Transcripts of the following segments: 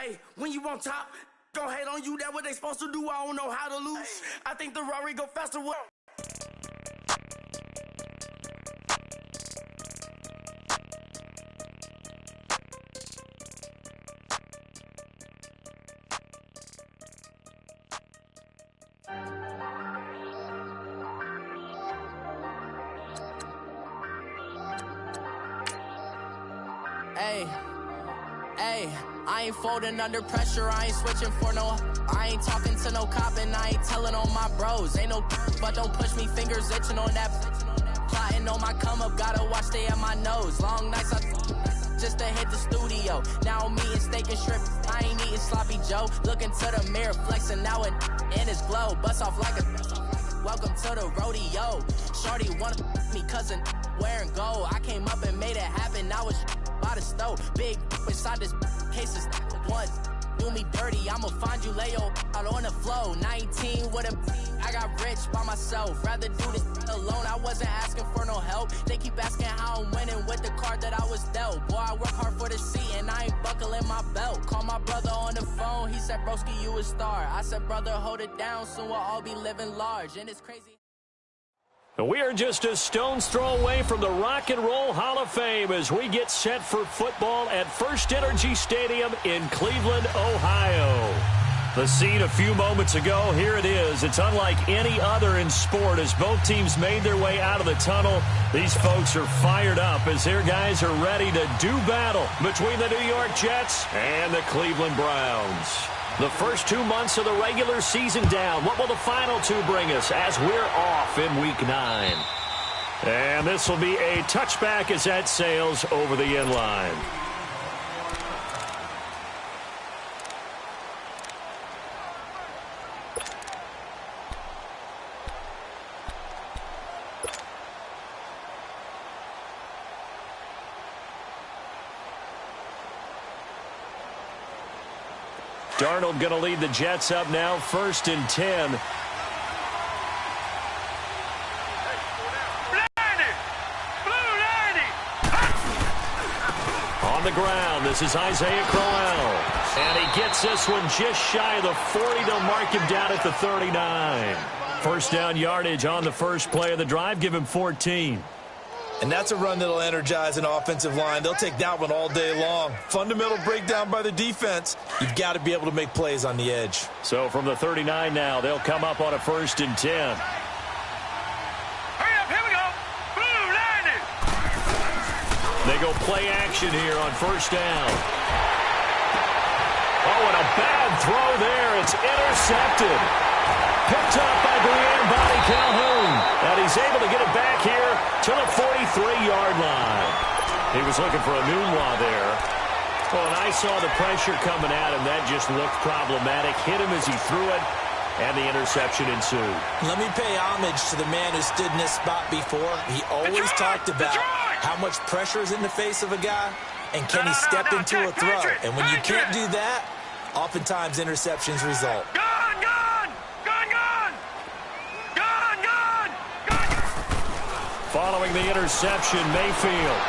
Hey, when you on top, gon' hate on you. That what they supposed to do. I don't know how to lose. I think the Rari go faster. Hey, I ain't folding under pressure, I ain't switching for no. I ain't talking to no cop and I ain't telling on my bros. Ain't no but don't push me, fingers itching on that. Plotting on my come up, gotta watch stay at my nose. Long nights I just to hit the studio. Now I'm eating steak and shrimp, I ain't eating sloppy Joe. Looking to the mirror, flexing now and in his glow. Bust off like a welcome to the rodeo. Shorty wanna me cousin wearing gold. I came up and made it happen, now it's by the stove. Big inside this cases one. Do me dirty, I'ma find you Leo out on the flow. 19 with a I got rich by myself. Rather do this alone, I wasn't asking for no help. They keep asking how I'm winning with the card that I was dealt. Boy, I work hard for the seat and I ain't buckling my belt. Call my brother on the phone, he said, broski, you a star. I said, brother, hold it down, soon we'll all be living large. And it's crazy. We are just a stone's throw away from the Rock and Roll Hall of Fame as we get set for football at First Energy Stadium in Cleveland, Ohio. The scene a few moments ago, here it is. It's unlike any other in sport as both teams made their way out of the tunnel. These folks are fired up as their guys are ready to do battle between the New York Jets and the Cleveland Browns. The first 2 months of the regular season down. What will the final two bring us as we're off in Week 9? And this will be a touchback as that sails over the end line. Darnold going to lead the Jets up now, 1st and 10. On the ground, this is Isaiah Crowell. And he gets this one just shy of the 40. They'll mark him down at the 39. First down yardage on the first play of the drive. Give him 14. And that's a run that'll energize an offensive line. They'll take that one all day long. Fundamental breakdown by the defense. You've got to be able to make plays on the edge. So from the 39 now, they'll come up on a 1st and 10. Hurry up, here we go. Blue 90. They go play action here on 1st down. Oh, and a bad throw there. It's intercepted. Picked up by Brian Calhoun. And he's able to get it back here to the 43-yard line. He was looking for a Nunwa there. Well, and I saw the pressure coming at him. That just looked problematic. Hit him as he threw it, and the interception ensued. Let me pay homage to the man who stood in this spot before. He always talked about how much pressure is in the face of a guy, and can he step into a throw. And when you can't do that, oftentimes interceptions result. Following the interception, Mayfield.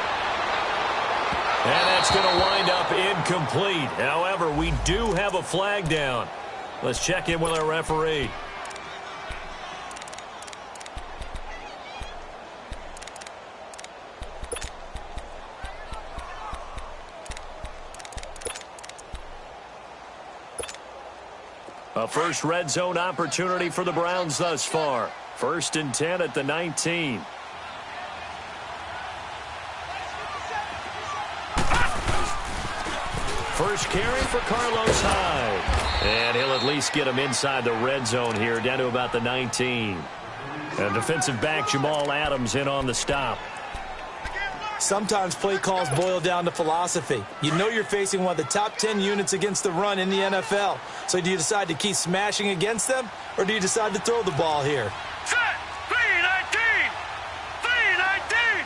And that's going to wind up incomplete. However, we do have a flag down. Let's check in with our referee. A first red zone opportunity for the Browns thus far. 1st and 10 at the 19. First carry for Carlos Hyde. And he'll at least get him inside the red zone here, down to about the 19. And defensive back Jamal Adams in on the stop. Sometimes play calls boil down to philosophy. You know you're facing one of the top 10 units against the run in the NFL. So do you decide to keep smashing against them, or do you decide to throw the ball here? Set! 319! 319!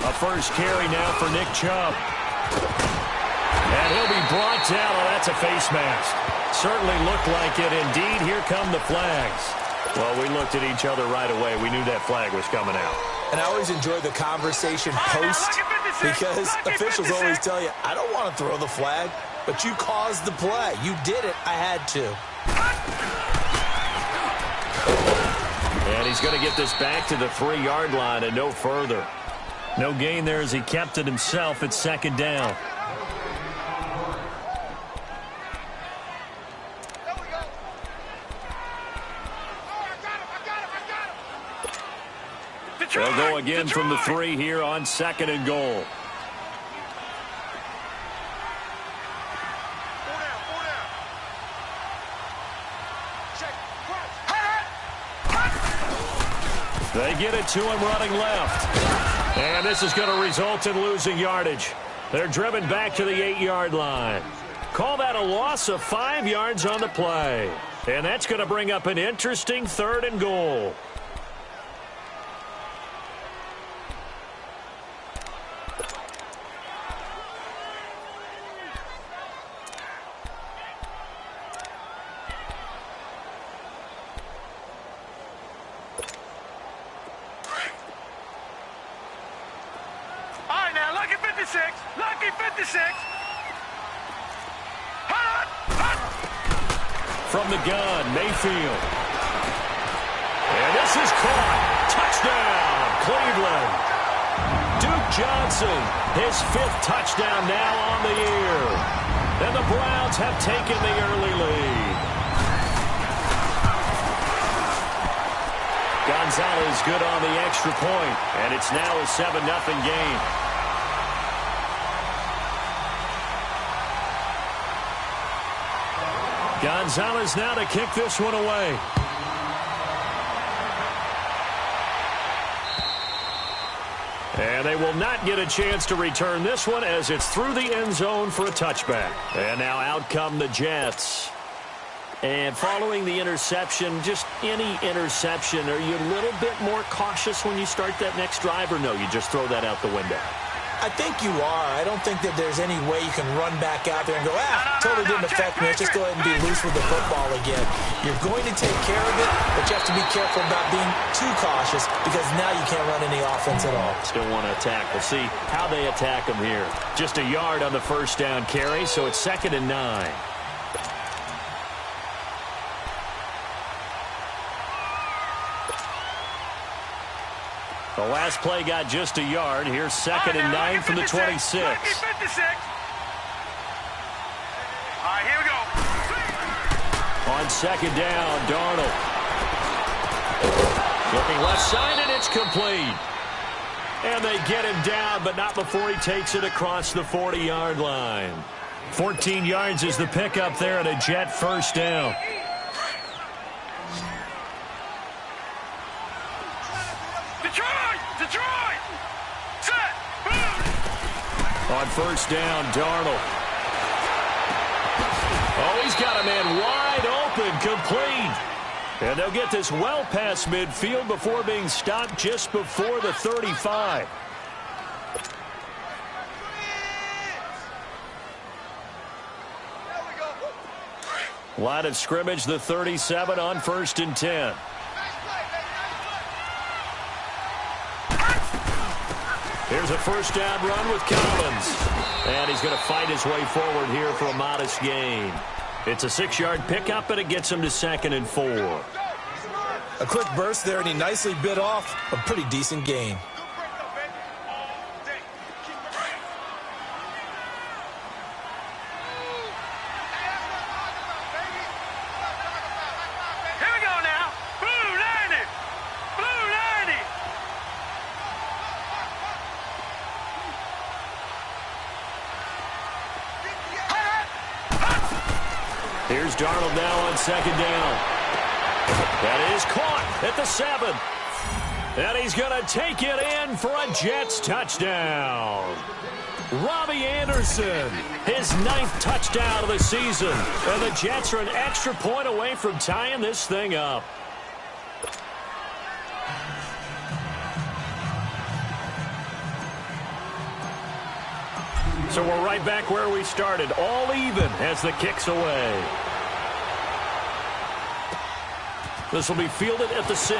A first carry now for Nick Chubb. And he'll be brought down. Oh, that's a face mask. Certainly looked like it. Indeed, here come the flags. Well, we looked at each other right away. We knew that flag was coming out. And I always enjoy the conversation post Because officials always tell you, I don't want to throw the flag, but you caused the play. You did it. I had to. And he's going to get this back to the 3-yard line and no further. No gain there as he kept it himself at second down. They'll go again from the 3 here on 2nd and goal. They get it to him running left. And this is going to result in losing yardage. They're driven back to the 8-yard line. Call that a loss of 5 yards on the play. And that's going to bring up an interesting 3rd and goal. Lucky 56. From the gun, Mayfield. And this is caught. Touchdown, Cleveland. Duke Johnson, his 5th touchdown now on the year. And the Browns have taken the early lead. Gonzalez good on the extra point, and it's now a 7-0 game. Gonzalez now to kick this one away. And they will not get a chance to return this one as it's through the end zone for a touchback. And now out come the Jets. And following the interception, just any interception, are you a little bit more cautious when you start that next drive, or no, you just throw that out the window? I think you are. I don't think that there's any way you can run back out there and go, totally didn't affect me. Let's just go ahead and be loose with the football again. You're going to take care of it, but you have to be careful about being too cautious because now you can't run any offense at all. Still want to attack. We'll see how they attack them here. Just a yard on the first down carry, so it's 2nd and 9. The last play got just a yard. Here's 2nd and 9 from the 26. All right, here we go. On 2nd down, Darnold. Looking left side, and it's complete. And they get him down, but not before he takes it across the 40-yard line. 14 yards is the pickup there and a Jet first down. Detroit! Set! Boom! On first down, Darnold. Oh, he's got a man wide open, complete. And they'll get this well past midfield before being stopped just before the 35. Line of scrimmage, the 37 on 1st and 10. Here's a first down run with Collins. And he's going to fight his way forward here for a modest gain. It's a 6-yard pickup, and it gets him to 2nd and 4. A quick burst there, and he nicely bit off a pretty decent gain. Here's Darnold now on 2nd down. That is caught at the 7. And he's going to take it in for a Jets touchdown. Robbie Anderson, his 9th touchdown of the season. And the Jets are an extra point away from tying this thing up. So we're right back where we started, all even as the kick's away. This will be fielded at the 6.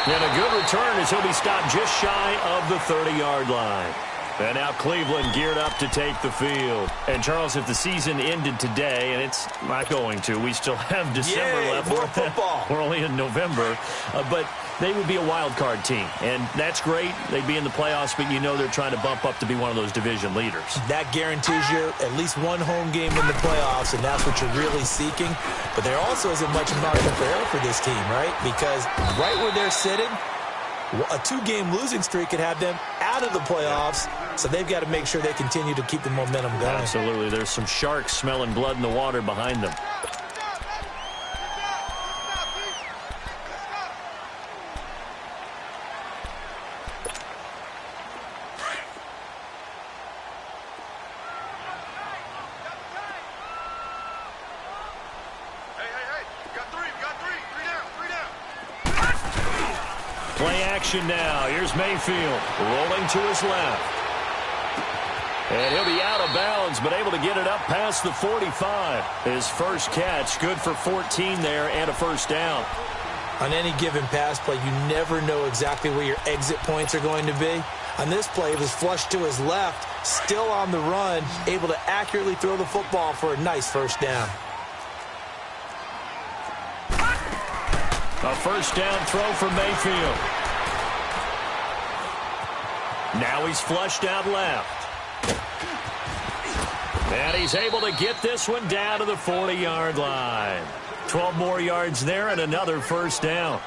And a good return as he'll be stopped just shy of the 30-yard line. And now Cleveland geared up to take the field. And, Charles, if the season ended today, and it's not going to, we still have December left. More football. We're only in November. But they would be a wild card team. And that's great. They'd be in the playoffs, but you know they're trying to bump up to be one of those division leaders. That guarantees you at least one home game in the playoffs, and that's what you're really seeking. But there also isn't much margin for error for this team, right? Because right where they're sitting, a 2-game losing streak could have them out of the playoffs, so they've got to make sure they continue to keep the momentum going. Absolutely. There's some sharks smelling blood in the water behind them. Play action now. Here's Mayfield rolling to his left. And he'll be out of bounds, but able to get it up past the 45. His first catch, good for 14 there and a first down. On any given pass play, you never know exactly where your exit points are going to be. On this play, it was flushed to his left, still on the run, able to accurately throw the football for a nice first down. A first down throw for Mayfield. Now he's flushed out left. And he's able to get this one down to the 40-yard line. 12 more yards there and another first down.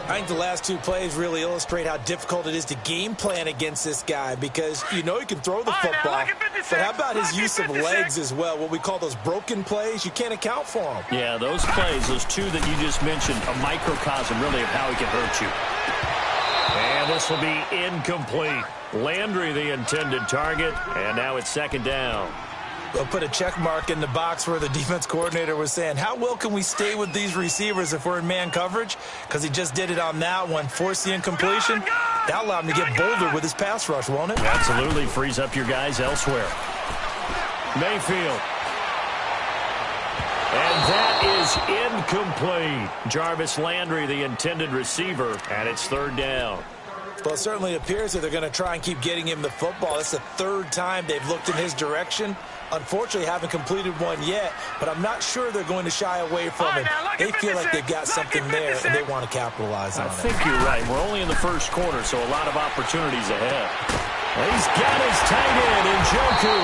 I think the last two plays really illustrate how difficult it is to game plan against this guy because you know he can throw the football, but how about his use of legs as well, what we call those broken plays? You can't account for them. Yeah, those plays, those two that you just mentioned, a microcosm really of how he can hurt you. And this will be incomplete. Landry the intended target, and now it's second down. We'll put a check mark in the box where the defense coordinator was saying, how well can we stay with these receivers if we're in man coverage? Because he just did it on that one, forced the incompletion. That allowed him to get bolder with his pass rush, won't it? Absolutely frees up your guys elsewhere. Mayfield. And that is incomplete. Jarvis Landry, the intended receiver, and it's third down. Well, it certainly appears that they're going to try and keep getting him the football. That's the third time they've looked in his direction. Unfortunately, haven't completed one yet, but I'm not sure they're going to shy away from it. They feel like they've got something there, and they want to capitalize on it. I think you're right. We're only in the first quarter, so a lot of opportunities ahead. He's got his tight end in Njoku.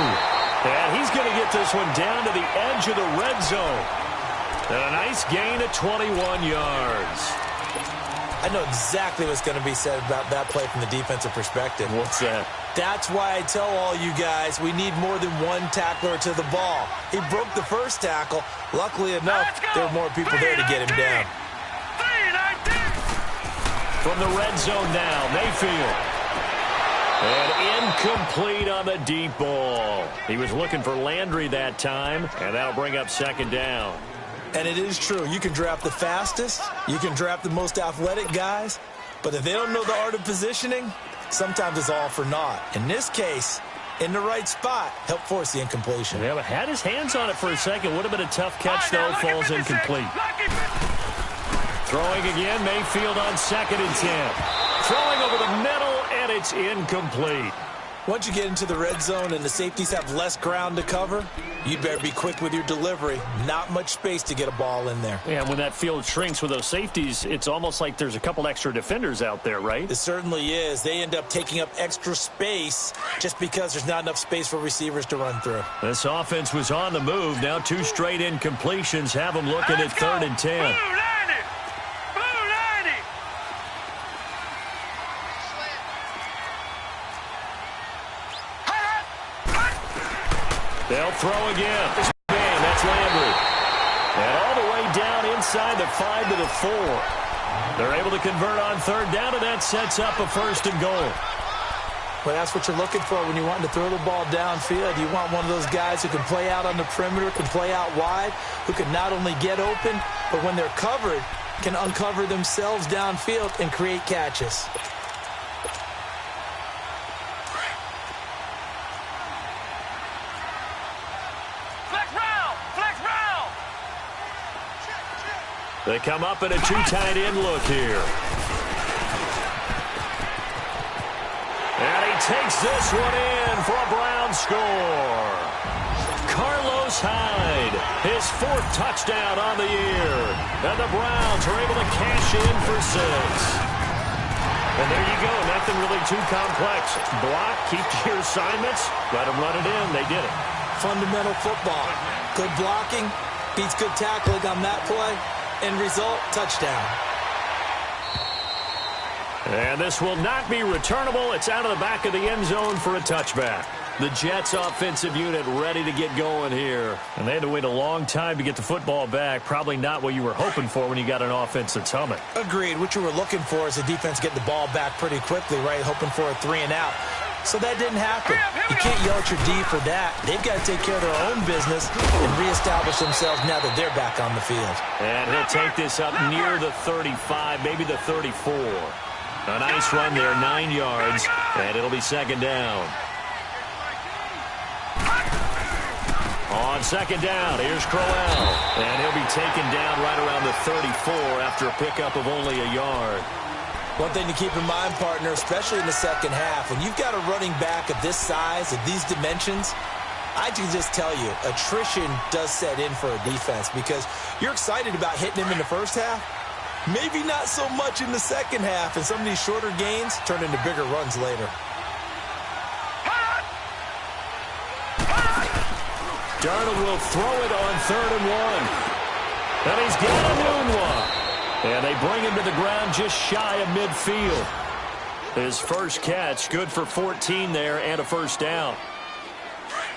And he's going to get this one down to the edge of the red zone. And a nice gain of 21 yards. I know exactly what's going to be said about that play from the defensive perspective. What's that? That's why I tell all you guys we need more than one tackler to the ball. He broke the first tackle. Luckily enough, there were more people there to get him down. From the red zone now, Mayfield. And incomplete on the deep ball. He was looking for Landry that time, and that'll bring up second down. And it is true. You can draft the fastest. You can draft the most athletic guys. But if they don't know the art of positioning, sometimes it's all for naught. In this case, in the right spot, helped force the incompletion. Yeah, but had his hands on it for a second. Would have been a tough catch, though. Falls incomplete. Throwing again, Mayfield on 2nd and 10. Throwing over the middle, and it's incomplete. Once you get into the red zone and the safeties have less ground to cover, you better be quick with your delivery. Not much space to get a ball in there. Yeah, when that field shrinks with those safeties, it's almost like there's a couple extra defenders out there, right? It certainly is. They end up taking up extra space just because there's not enough space for receivers to run through. This offense was on the move. Now 2 straight incompletions have them looking at 3rd and 10. They'll throw again. That's Landry. And all the way down inside the 5 to the 4. They're able to convert on 3rd down, and that sets up a 1st and goal. Well, that's what you're looking for when you want to throw the ball downfield. You want one of those guys who can play out on the perimeter, can play out wide, who can not only get open, but when they're covered, can uncover themselves downfield and create catches. They come up in a 2 tight end look here. takes this one in for a Brown score. Carlos Hyde, his 4th touchdown on the year. And the Browns are able to cash in for 6. And there you go. Nothing really too complex. Block, keep to your assignments, let them run it in. They did it. Fundamental football. Good blocking, beats good tackling on that play. End result, touchdown. And this will not be returnable. It's out of the back of the end zone for a touchback. The Jets offensive unit ready to get going here. And they had to wait a long time to get the football back. Probably not what you were hoping for when you got an offense that's humming. Agreed. What you were looking for is the defense getting the ball back pretty quickly, right? Hoping for a 3 and out. So that didn't happen. You can't yell at your D for that. They've got to take care of their own business and reestablish themselves now that they're back on the field. And he'll take this up near the 35, maybe the 34. A nice run there, 9 yards, and it'll be 2nd down. On 2nd down, here's Crowell. And he'll be taken down right around the 34 after a pickup of only a yard. One thing to keep in mind, partner, especially in the second half, when you've got a running back of this size, of these dimensions, I can just tell you, attrition does set in for a defense because you're excited about hitting him in the first half. Maybe not so much in the second half, and some of these shorter gains turn into bigger runs later. Darnold will throw it on 3rd and 1. And he's got a noon one. And they bring him to the ground just shy of midfield. His first catch, good for 14 there and a 1st down.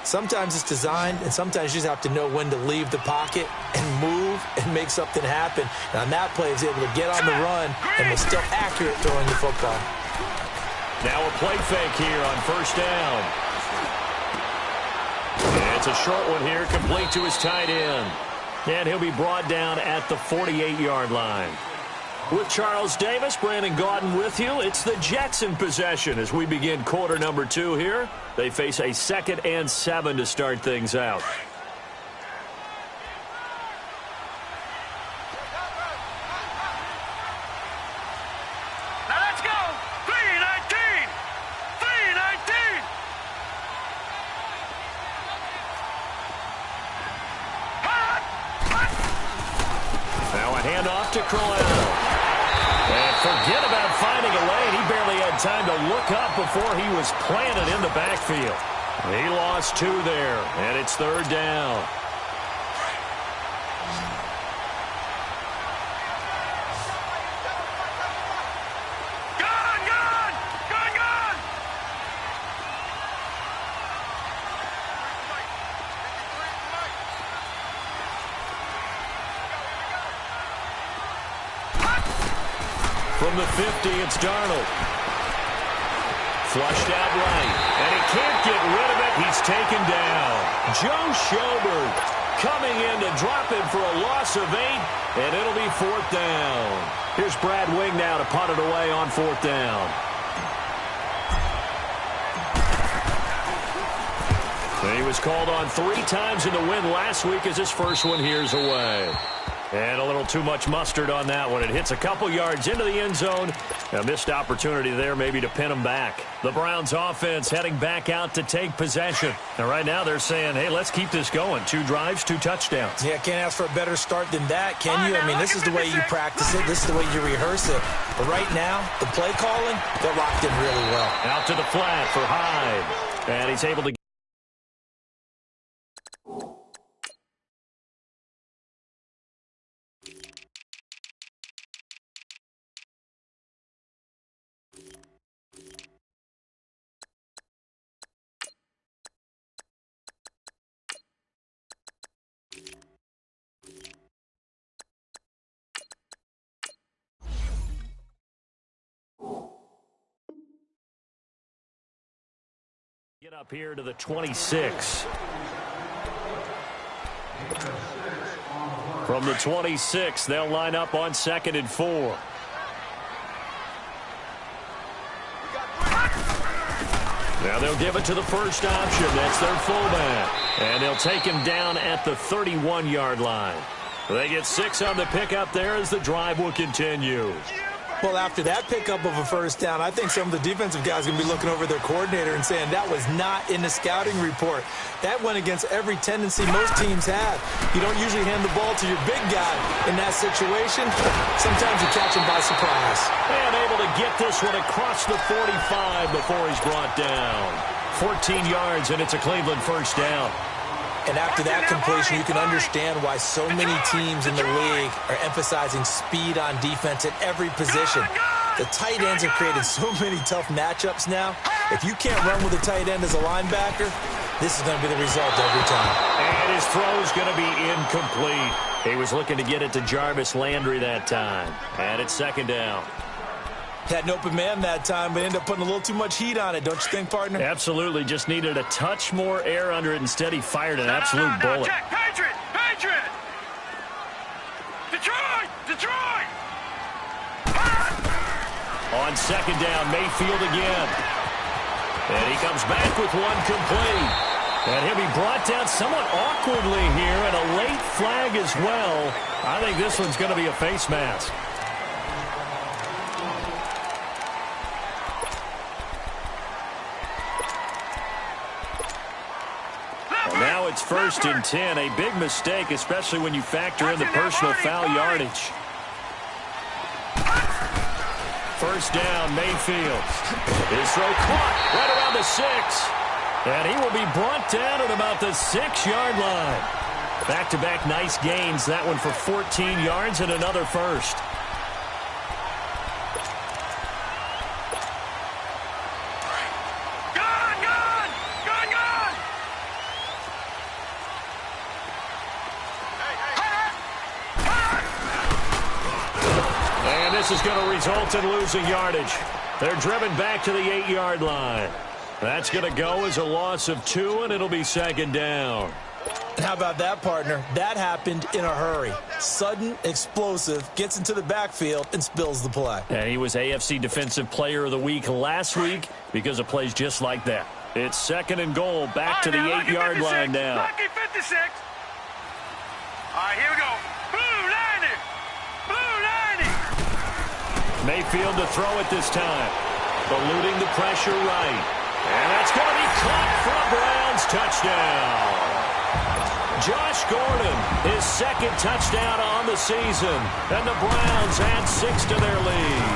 Sometimes it's designed, and sometimes you just have to know when to leave the pocket and move and make something happen. Now, on that play, he was able to get on the run and was still accurate throwing the football. Now a play fake here on 1st down. And it's a short one here, complete to his tight end. And he'll be brought down at the 48-yard line. With Charles Davis, Brandon Gaudin with you. It's the Jets in possession as we begin quarter number 2 here. They face a 2nd and 7 to start things out. Now let's go. 3-19. 3-19. Now a handoff to Crowell. And forget about finding a lane. He barely had time to look up before he was planted in the backfield. He lost 2 there, and it's 3rd down. From the 50, it's Darnold. Flushed out right, and he can't get rid of it. He's taken down. Joe Schobert coming in to drop him for a loss of 8, and it'll be 4th down. Here's Brad Wing now to punt it away on 4th down. And he was called on 3 times in the win last week as his first one here's away. And a little too much mustard on that one. It hits a couple yards into the end zone. A missed opportunity there maybe to pin him back. The Browns offense heading back out to take possession. And right now they're saying, hey, let's keep this going. 2 drives, 2 touchdowns. Yeah, can't ask for a better start than that, can you? I mean, this is the way you practice it. This is the way you rehearse it. But right now, the play calling, they're locked in really well. Out to the flat for Hyde. And he's able to get up here to the 26. From the 26, they'll line up on 2nd and 4. Now they'll give it to the first option. That's their fullback. And they'll take him down at the 31-yard line. They get 6 on the pickup there as the drive will continue. Well, after that pickup of a first down, I think some of the defensive guys are going to be looking over their coordinator and saying that was not in the scouting report. That went against every tendency most teams have. You don't usually hand the ball to your big guy in that situation. Sometimes you catch him by surprise. And able to get this one across the 45 before he's brought down. 14 yards, and it's a Cleveland first down. And after that completion, you can understand why so many teams in the league are emphasizing speed on defense at every position. The tight ends have created so many tough matchups now. If you can't run with a tight end as a linebacker, this is going to be the result every time. And his throw's going to be incomplete. He was looking to get it to Jarvis Landry that time. And it's second down. Had an open man that time, but ended up putting a little too much heat on it, don't you think, partner? Absolutely. Just needed a touch more air under it. Instead, he fired an absolute bullet. Check. Patriot! Detroit! On second down, Mayfield again. And he comes back with one complete. And he'll be brought down somewhat awkwardly here, and a late flag as well. I think this one's going to be a face mask. Now it's 1st and 10, a big mistake, especially when you factor in the personal foul yardage. First down, Mayfield. His throw caught right around the 6. And he will be brought down at about the 6-yard line. Back-to-back nice gains, that one for 14 yards and another first. This is going to result in losing yardage. They're driven back to the 8-yard line. That's going to go as a loss of 2, and it'll be second down. And how about that, partner? That happened in a hurry. Sudden, explosive, gets into the backfield, and spills the play. And he was AFC Defensive Player of the Week last week because of plays just like that. It's second and goal, back to the 8-yard line now. Lucky 56. All right, here we go. Blue 90. Mayfield to throw it this time. Eluding the pressure right. And that's going to be caught for a Browns touchdown. Josh Gordon, his second touchdown on the season. And the Browns add 6 to their lead.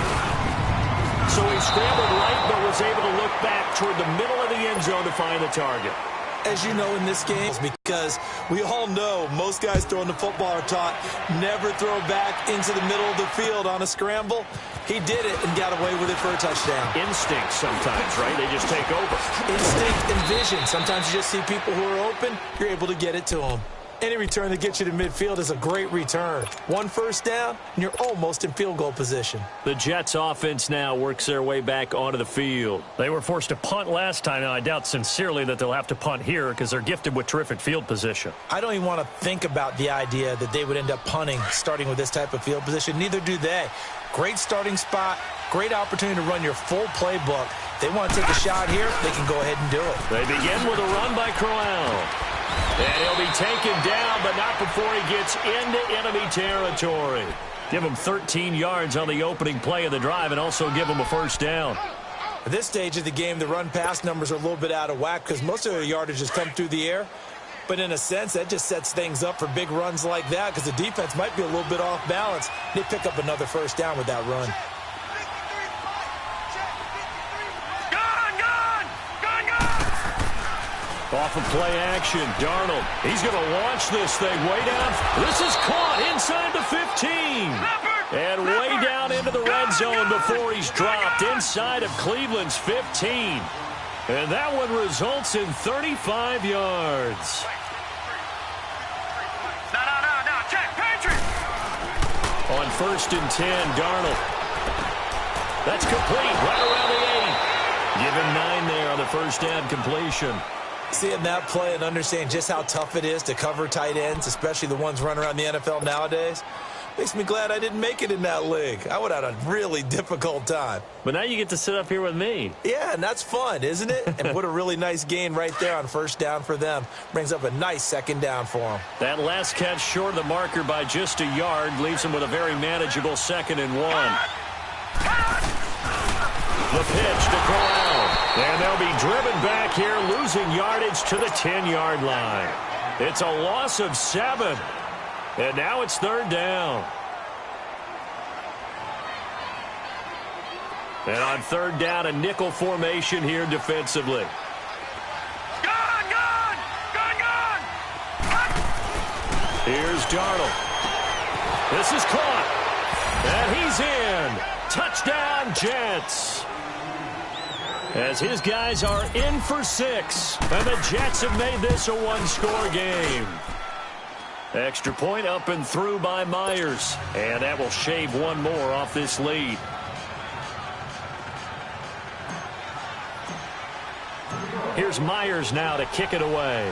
So he scrambled right, but was able to look back toward the middle of the end zone to find the target. As you know in this game, because we all know most guys throwing the football are taught never throw back into the middle of the field on a scramble. He did it and got away with it for a touchdown. Instinct sometimes, right? They just take over. Instinct and vision. Sometimes you just see people who are open, you're able to get it to them. Any return that gets you to midfield is a great return. One first down, and you're almost in field goal position. The Jets offense now works their way back onto the field. They were forced to punt last time. Now, I doubt sincerely that they'll have to punt here because they're gifted with terrific field position. I don't even want to think about the idea that they would end up punting starting with this type of field position. Neither do they. Great starting spot, great opportunity to run your full playbook. If they want to take a shot here, they can go ahead and do it. They begin with a run by Crowell. And he'll be taken down, but not before he gets into enemy territory. Give him 13 yards on the opening play of the drive and also give him a first down. At this stage of the game, the run-pass numbers are a little bit out of whack because most of their yardage has come through the air. But in a sense, that just sets things up for big runs like that because the defense might be a little bit off balance. They pick up another first down with that run. Off of play action, Darnold. He's going to launch this thing way down. This is caught inside the 15. And way down into the red zone before he's dropped inside of Cleveland's 15. And that one results in 35 yards. No, check, Patriot. On 1st and 10, Darnold. That's complete, right around the 8. Give him 9 there on the first down completion. Seeing that play and understanding just how tough it is to cover tight ends, especially the ones running around the NFL nowadays, makes me glad I didn't make it in that league. I would have had a really difficult time. But now you get to sit up here with me. Yeah, and that's fun, isn't it? And what a really nice gain right there on first down for them. Brings up a nice second down for them. That last catch short of the marker by just a yard leaves them with a very manageable 2nd and 1. The pitch to Corral. And they'll be driven back here, losing yardage to the 10-yard line. It's a loss of 7. And now it's 3rd down. And on 3rd down, a nickel formation here defensively. Gone! Here's Darnold. This is caught. And he's in. Touchdown, Jets. As his guys are in for 6. And the Jets have made this a one-score game. Extra point up and through by Myers. And that will shave one more off this lead. Here's Myers now to kick it away.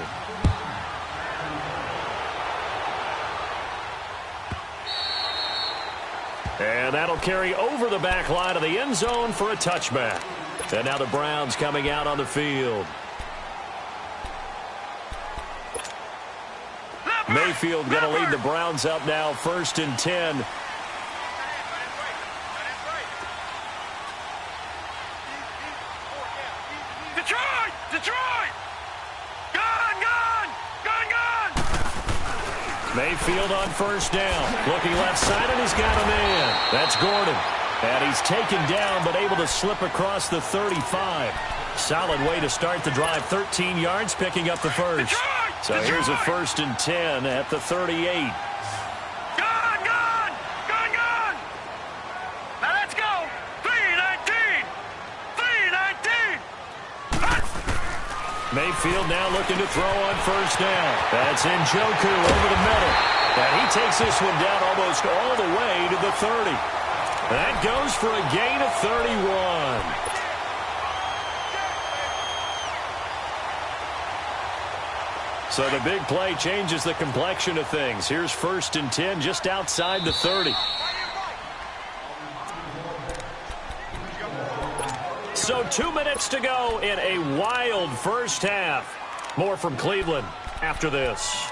And that'll carry over the back line of the end zone for a touchback. And now the Browns coming out on the field. Mayfield going to lead the Browns up now, 1st and 10. Detroit! Gone! Mayfield on 1st down. Looking left side, and he's got a man. That's Gordon. And he's taken down, but able to slip across the 35. Solid way to start the drive. 13 yards, picking up the first. So here's a 1st and 10 at the 38. Gone! Now let's go! 3-19! Mayfield now looking to throw on 1st down. That's Njoku over the middle. And he takes this one down almost all the way to the 30. That goes for a gain of 31. So the big play changes the complexion of things. Here's 1st and 10 just outside the 30. So 2 minutes to go in a wild first half. More from Cleveland after this.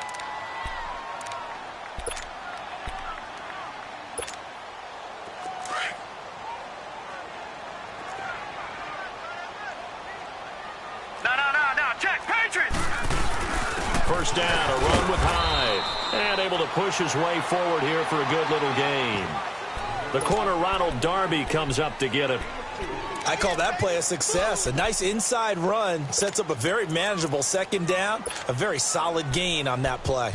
No. Check, Patriots! First down, a run with Hyde. And able to push his way forward here for a good little gain. The corner, Ronald Darby, comes up to get him. I call that play a success. A nice inside run sets up a very manageable 2nd down. A very solid gain on that play.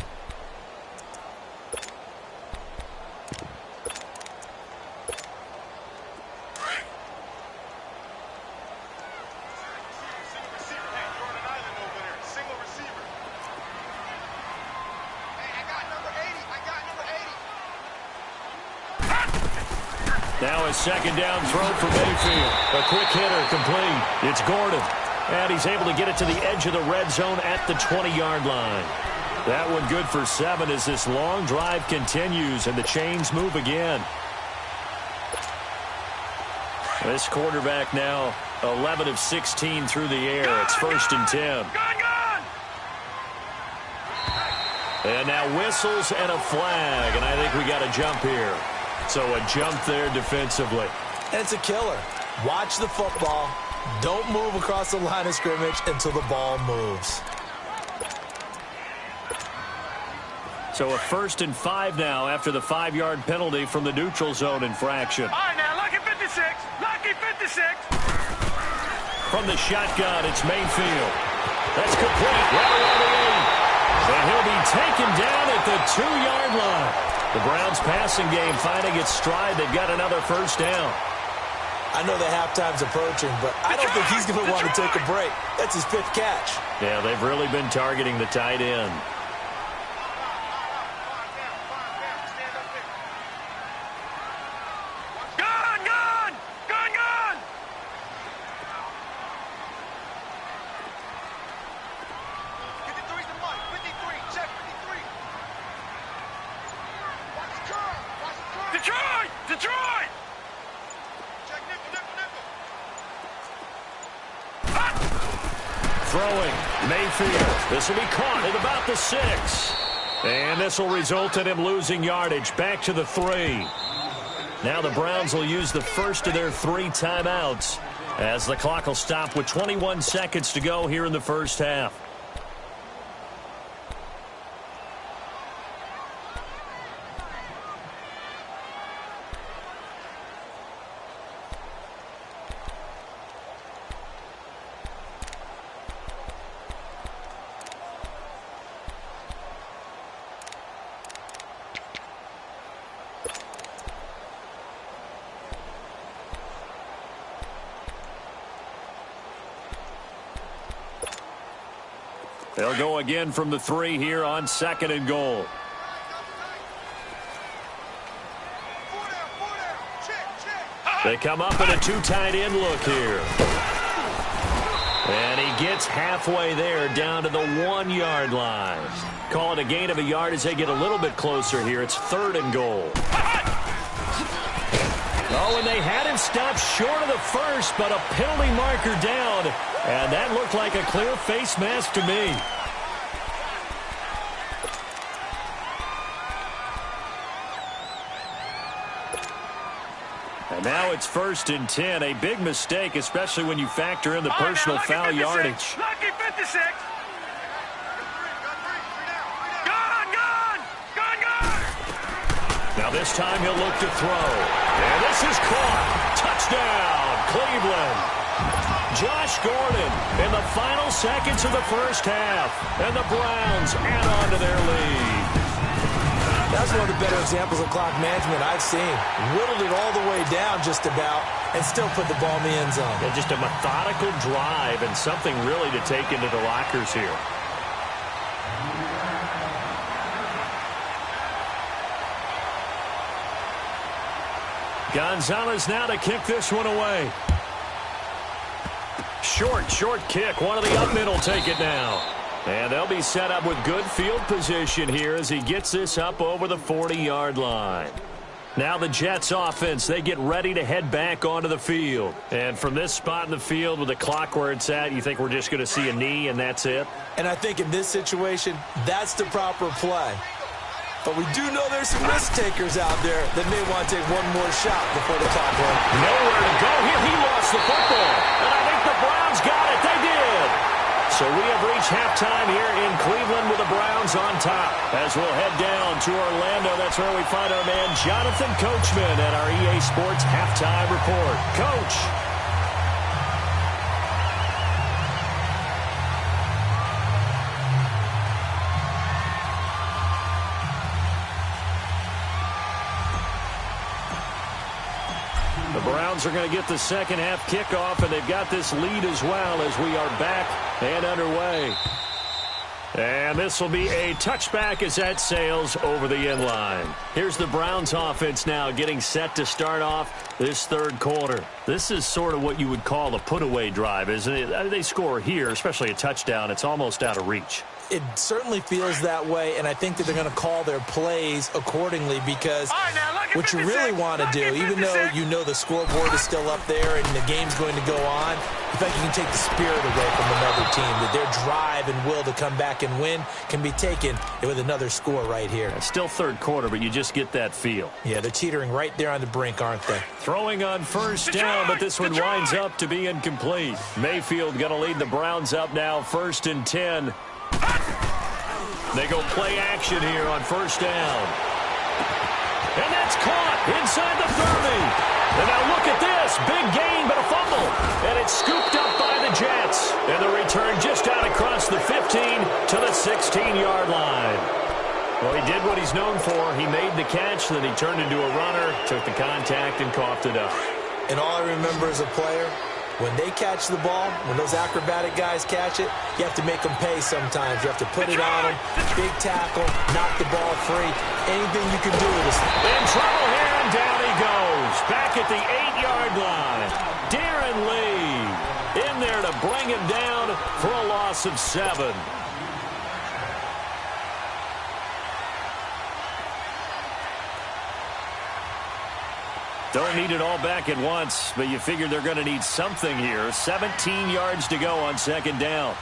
Now a 2nd down throw for Mayfield. A quick hitter complete. It's Gordon. And he's able to get it to the edge of the red zone at the 20-yard line. That one good for 7 as this long drive continues and the chains move again. This quarterback now 11 of 16 through the air. It's 1st and 10. And now whistles and a flag. And I think we got a jump here. So a jump there defensively. And it's a killer. Watch the football. Don't move across the line of scrimmage until the ball moves. So a 1st and 5 now after the 5-yard penalty from the neutral zone infraction. All right, now, lucky 56. Lucky 56. From the shotgun, it's Mayfield. That's complete. Right around the 8. And he'll be taken down at the 2-yard line. The Browns passing game finding its stride. They've got another 1st down. I know the halftime's approaching, but I don't think he's going to want to take a break. That's his 5th catch. Yeah, they've really been targeting the tight end. Gone! 53's the money. 53. Check 53. Watch the curve. Detroit! Check nickel. Throwing, Mayfield. This will be caught at about the 6. And this will result in him losing yardage back to the 3. Now the Browns will use the first of their 3 timeouts as the clock will stop with 21 seconds to go here in the first half. They'll go again from the 3 here on 2nd and goal. They come up in a 2 tight end look here. And he gets halfway there down to the 1-yard line. Call it a gain of a yard as they get a little bit closer here. It's 3rd and goal. Oh, and they had him stopped short of the first, but a penalty marker down. And that looked like a clear face mask to me. And now it's 1st and 10. A big mistake, especially when you factor in the personal foul yardage. Lucky 56. Now this time he'll look to throw. And this is caught. Touchdown, Cleveland. Josh Gordon in the final seconds of the first half. And the Browns add on to their lead. That's one of the better examples of clock management I've seen. Whittled it all the way down just about and still put the ball in the end zone. Yeah, just a methodical drive and something really to take into the lockers here. Gonzalez now to kick this one away. Short kick. One of the up men will take it now. And they'll be set up with good field position here as he gets this up over the 40-yard line. Now the Jets offense, they get ready to head back onto the field. And from this spot in the field with the clock where it's at, you think we're just going to see a knee and that's it? And I think in this situation, that's the proper play. But we do know there's some risk takers out there that may want to take one more shot before the clock runs. Nowhere to go here. He lost the football. And I think the Browns got it. They did. So we have reached halftime here in Cleveland with the Browns on top. As we'll head down to Orlando, that's where we find our man Jonathan Coachman at our EA Sports Halftime Report. Coach. The Browns are going to get the second half kickoff, and they've got this lead as well as we are back and underway. And this will be a touchback as that sails over the end line. Here's the Browns offense now getting set to start off this third quarter. This is sort of what you would call a put-away drive, isn't it? They score here, especially a touchdown. It's almost out of reach. It certainly feels that way, and I think that they're going to call their plays accordingly because what you really want to do, even though you know the scoreboard is still up there and the game's going to go on, I think you can take the spirit away from another team, that their drive and will to come back and win can be taken with another score right here. It's still third quarter, but you just get that feel. Yeah, they're teetering right there on the brink, aren't they? Throwing on first down, but this one winds up to be incomplete. Mayfield going to lead the Browns up now, 1st and 10. They go play action here on first down. And that's caught inside the 30. And now look at this. Big gain, but a fumble. And it's scooped up by the Jets. And the return just out across the 15 to the 16-yard line. Well, he did what he's known for. He made the catch, then he turned into a runner, took the contact, and coughed it up. And all I remember as a player, when they catch the ball, when those acrobatic guys catch it, you have to make them pay sometimes. You have to put it on them, big tackle, knock the ball free. Anything you can do is... In trouble here, and down he goes. Back at the 8-yard line. Darren Lee in there to bring him down for a loss of 7. Don't need it all back at once, but you figure they're going to need something here. 17 yards to go on second down.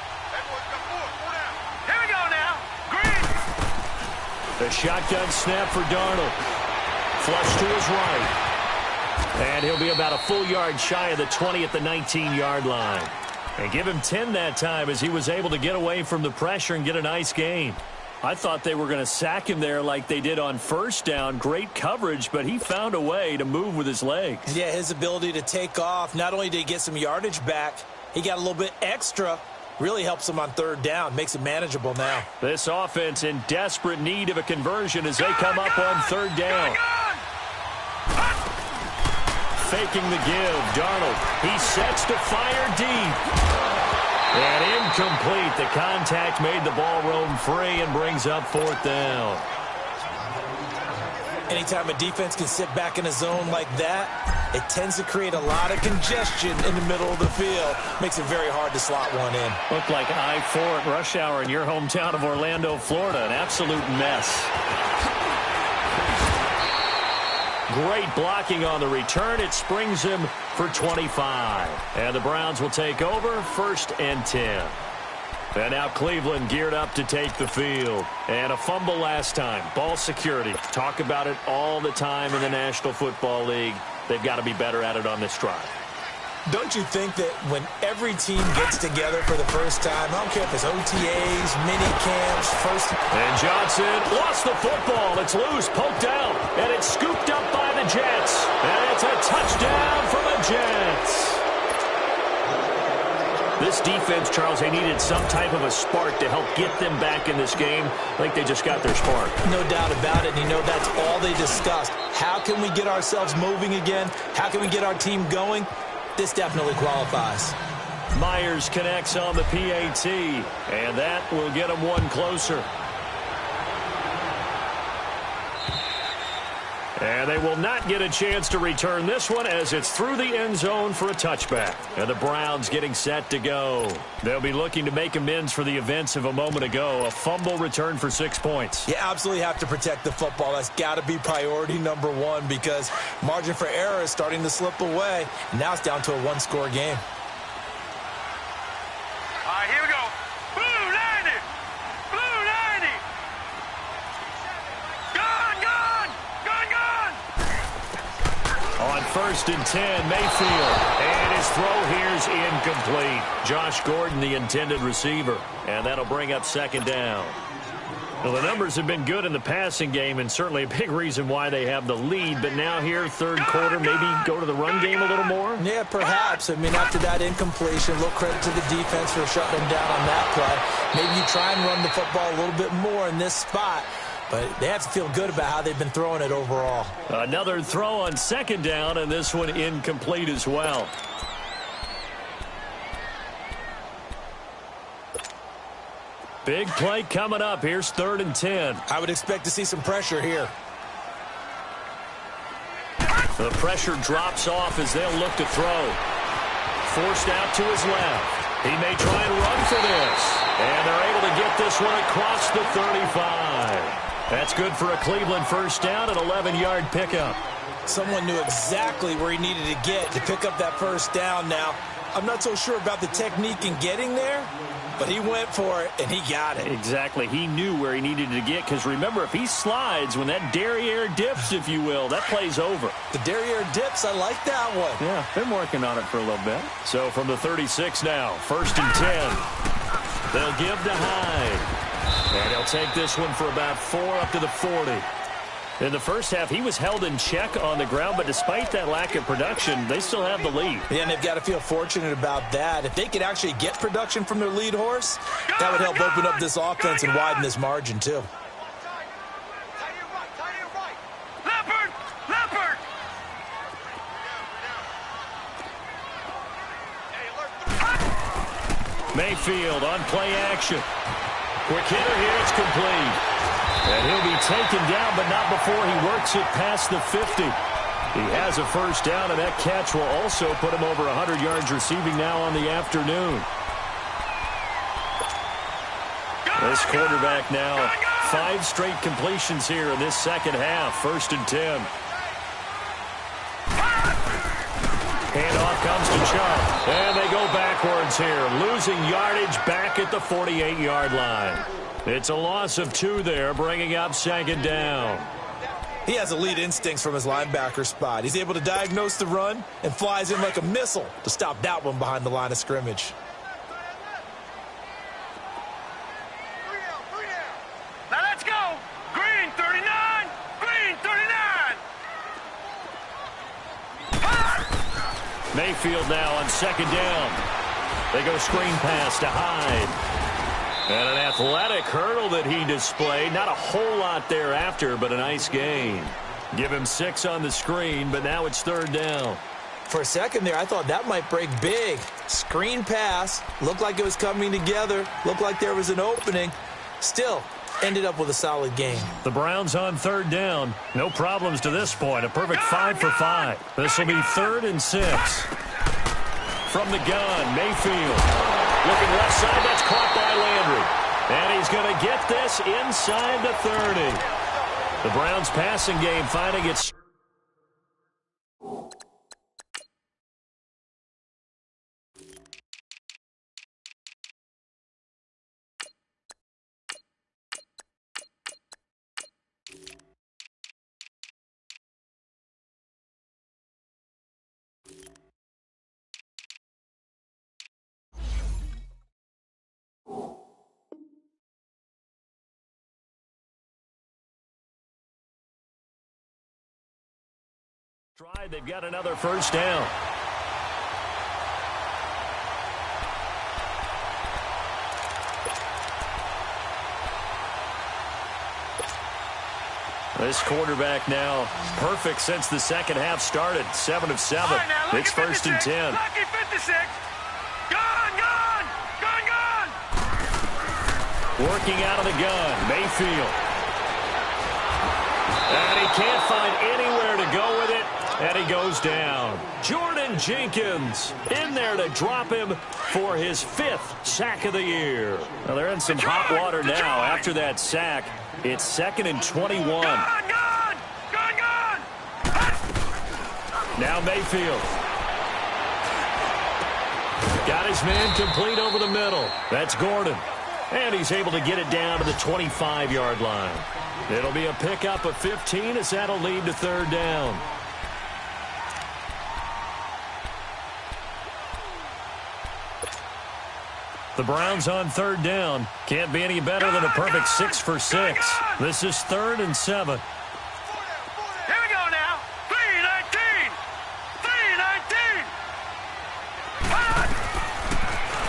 Here we go now. Green. The shotgun snap for Darnold. Flush to his right. And he'll be about a full yard shy of the 20 at the 19-yard line. And give him 10 that time as he was able to get away from the pressure and get a nice gain. I thought they were going to sack him there like they did on first down. Great coverage, but he found a way to move with his legs. Yeah, his ability to take off, not only did he get some yardage back, he got a little bit extra. Really helps him on third down, makes it manageable now. This offense in desperate need of a conversion as they come up on third down. Faking the give, Darnold. He sets to fire deep. And incomplete. The contact made the ball roam free and brings up fourth down. Anytime a defense can sit back in a zone like that, it tends to create a lot of congestion in the middle of the field. Makes it very hard to slot one in. Looked like I-4 at rush hour in your hometown of Orlando, Florida. An absolute mess. Great blocking on the return. It springs him for 25. And the Browns will take over, 1st and 10. And now Cleveland geared up to take the field. And a fumble last time. Ball security. Talk about it all the time in the National Football League. They've got to be better at it on this drive. Don't you think that when every team gets together for the first time, I don't care if it's OTAs, mini camps, And Johnson lost the football. It's loose, poked out, and it's scooped up by the Jets. And it's a touchdown for the Jets. This defense, Charles, they needed some type of a spark to help get them back in this game. I think they just got their spark. No doubt about it. And you know that's all they discussed. How can we get ourselves moving again? How can we get our team going? This definitely qualifies. Myers connects on the PAT, and that will get him one closer. And they will not get a chance to return this one as it's through the end zone for a touchback. And the Browns getting set to go. They'll be looking to make amends for the events of a moment ago. A fumble return for 6 points. You absolutely have to protect the football. That's got to be priority number one because margin for error is starting to slip away. Now it's down to a one-score game. All right, here we go. Blue 90. Blue 90. Gone, gone. Gone, gone. On 1st and 10, Mayfield. And his throw here's incomplete. Josh Gordon, the intended receiver. And that'll bring up 2nd down. Well, the numbers have been good in the passing game and certainly a big reason why they have the lead. But now here, 3rd quarter, maybe go to the run game a little more? Yeah, perhaps. I mean, after that incompletion, a little credit to the defense for shutting them down on that play. Maybe you try and run the football a little bit more in this spot. But they have to feel good about how they've been throwing it overall. Another throw on 2nd down, and this one incomplete as well. Big play coming up. Here's 3rd and 10. I would expect to see some pressure here. The pressure drops off as they'll look to throw. Forced out to his left. He may try and run for this. And they're able to get this one across the 35. That's good for a Cleveland 1st down, an 11-yard pickup. Someone knew exactly where he needed to get to pick up that 1st down. Now, I'm not so sure about the technique in getting there, but he went for it, and he got it. Exactly. He knew where he needed to get, because remember, if he slides, when that derriere dips, if you will, that play's over. The derriere dips, I like that one. Yeah, been working on it for a little bit. So from the 36 now, 1st and 10. They'll give to Hyde. And he'll take this one for about 4 up to the 40. In the first half, he was held in check on the ground, but despite that lack of production, they still have the lead. Yeah, and they've got to feel fortunate about that. If they could actually get production from their lead horse, that would help open up this offense and widen this margin, too. Leopard! Leopard! Mayfield on play action. Quick hitter here, it's complete. And he'll be taken down, but not before he works it past the 50. He has a 1st down, and that catch will also put him over 100 yards receiving now on the afternoon. This quarterback now, 5 straight completions here in this 2nd half, 1st and 10. Handoff comes to Chubb, and they go backwards here, losing yardage back at the 48-yard line. It's a loss of 2 there, bringing up 2nd down. He has elite instincts from his linebacker spot. He's able to diagnose the run and flies in like a missile to stop that one behind the line of scrimmage. Now let's go. Green 39. Green 39. Mayfield now on second down. They go screen pass to Hyde. And an athletic hurdle that he displayed. Not a whole lot thereafter, but a nice gain. Give him 6 on the screen, but now it's third down. For a second there, I thought that might break big. Screen pass. Looked like it was coming together. Looked like there was an opening. Still, ended up with a solid gain. The Browns on third down. No problems to this point. A perfect 5 for 5. This will be 3rd and 6. From the gun, Mayfield. Looking left side, that's caught by Landry. And he's going to get this inside the 30. The Browns passing game finally gets... Tried. They've got another first down. This quarterback now perfect since the second half started. 7 of 7. Right, now, It's 1st and 10. Lucky 56. Gone. Working out of the gun, Mayfield. And he can't find anywhere to go with it. And he goes down. Jordan Jenkins in there to drop him for his 5th sack of the year. Well, they're in some hot water now after that sack. It's 2nd and 21. Gone. Now Mayfield. Got his man complete over the middle. That's Gordon. And he's able to get it down to the 25-yard line. It'll be a pickup of 15 as that'll lead to third down. The Browns on third down. Can't be any better than a perfect 6 for 6. This is 3rd and 7. Here we go now. 3-19.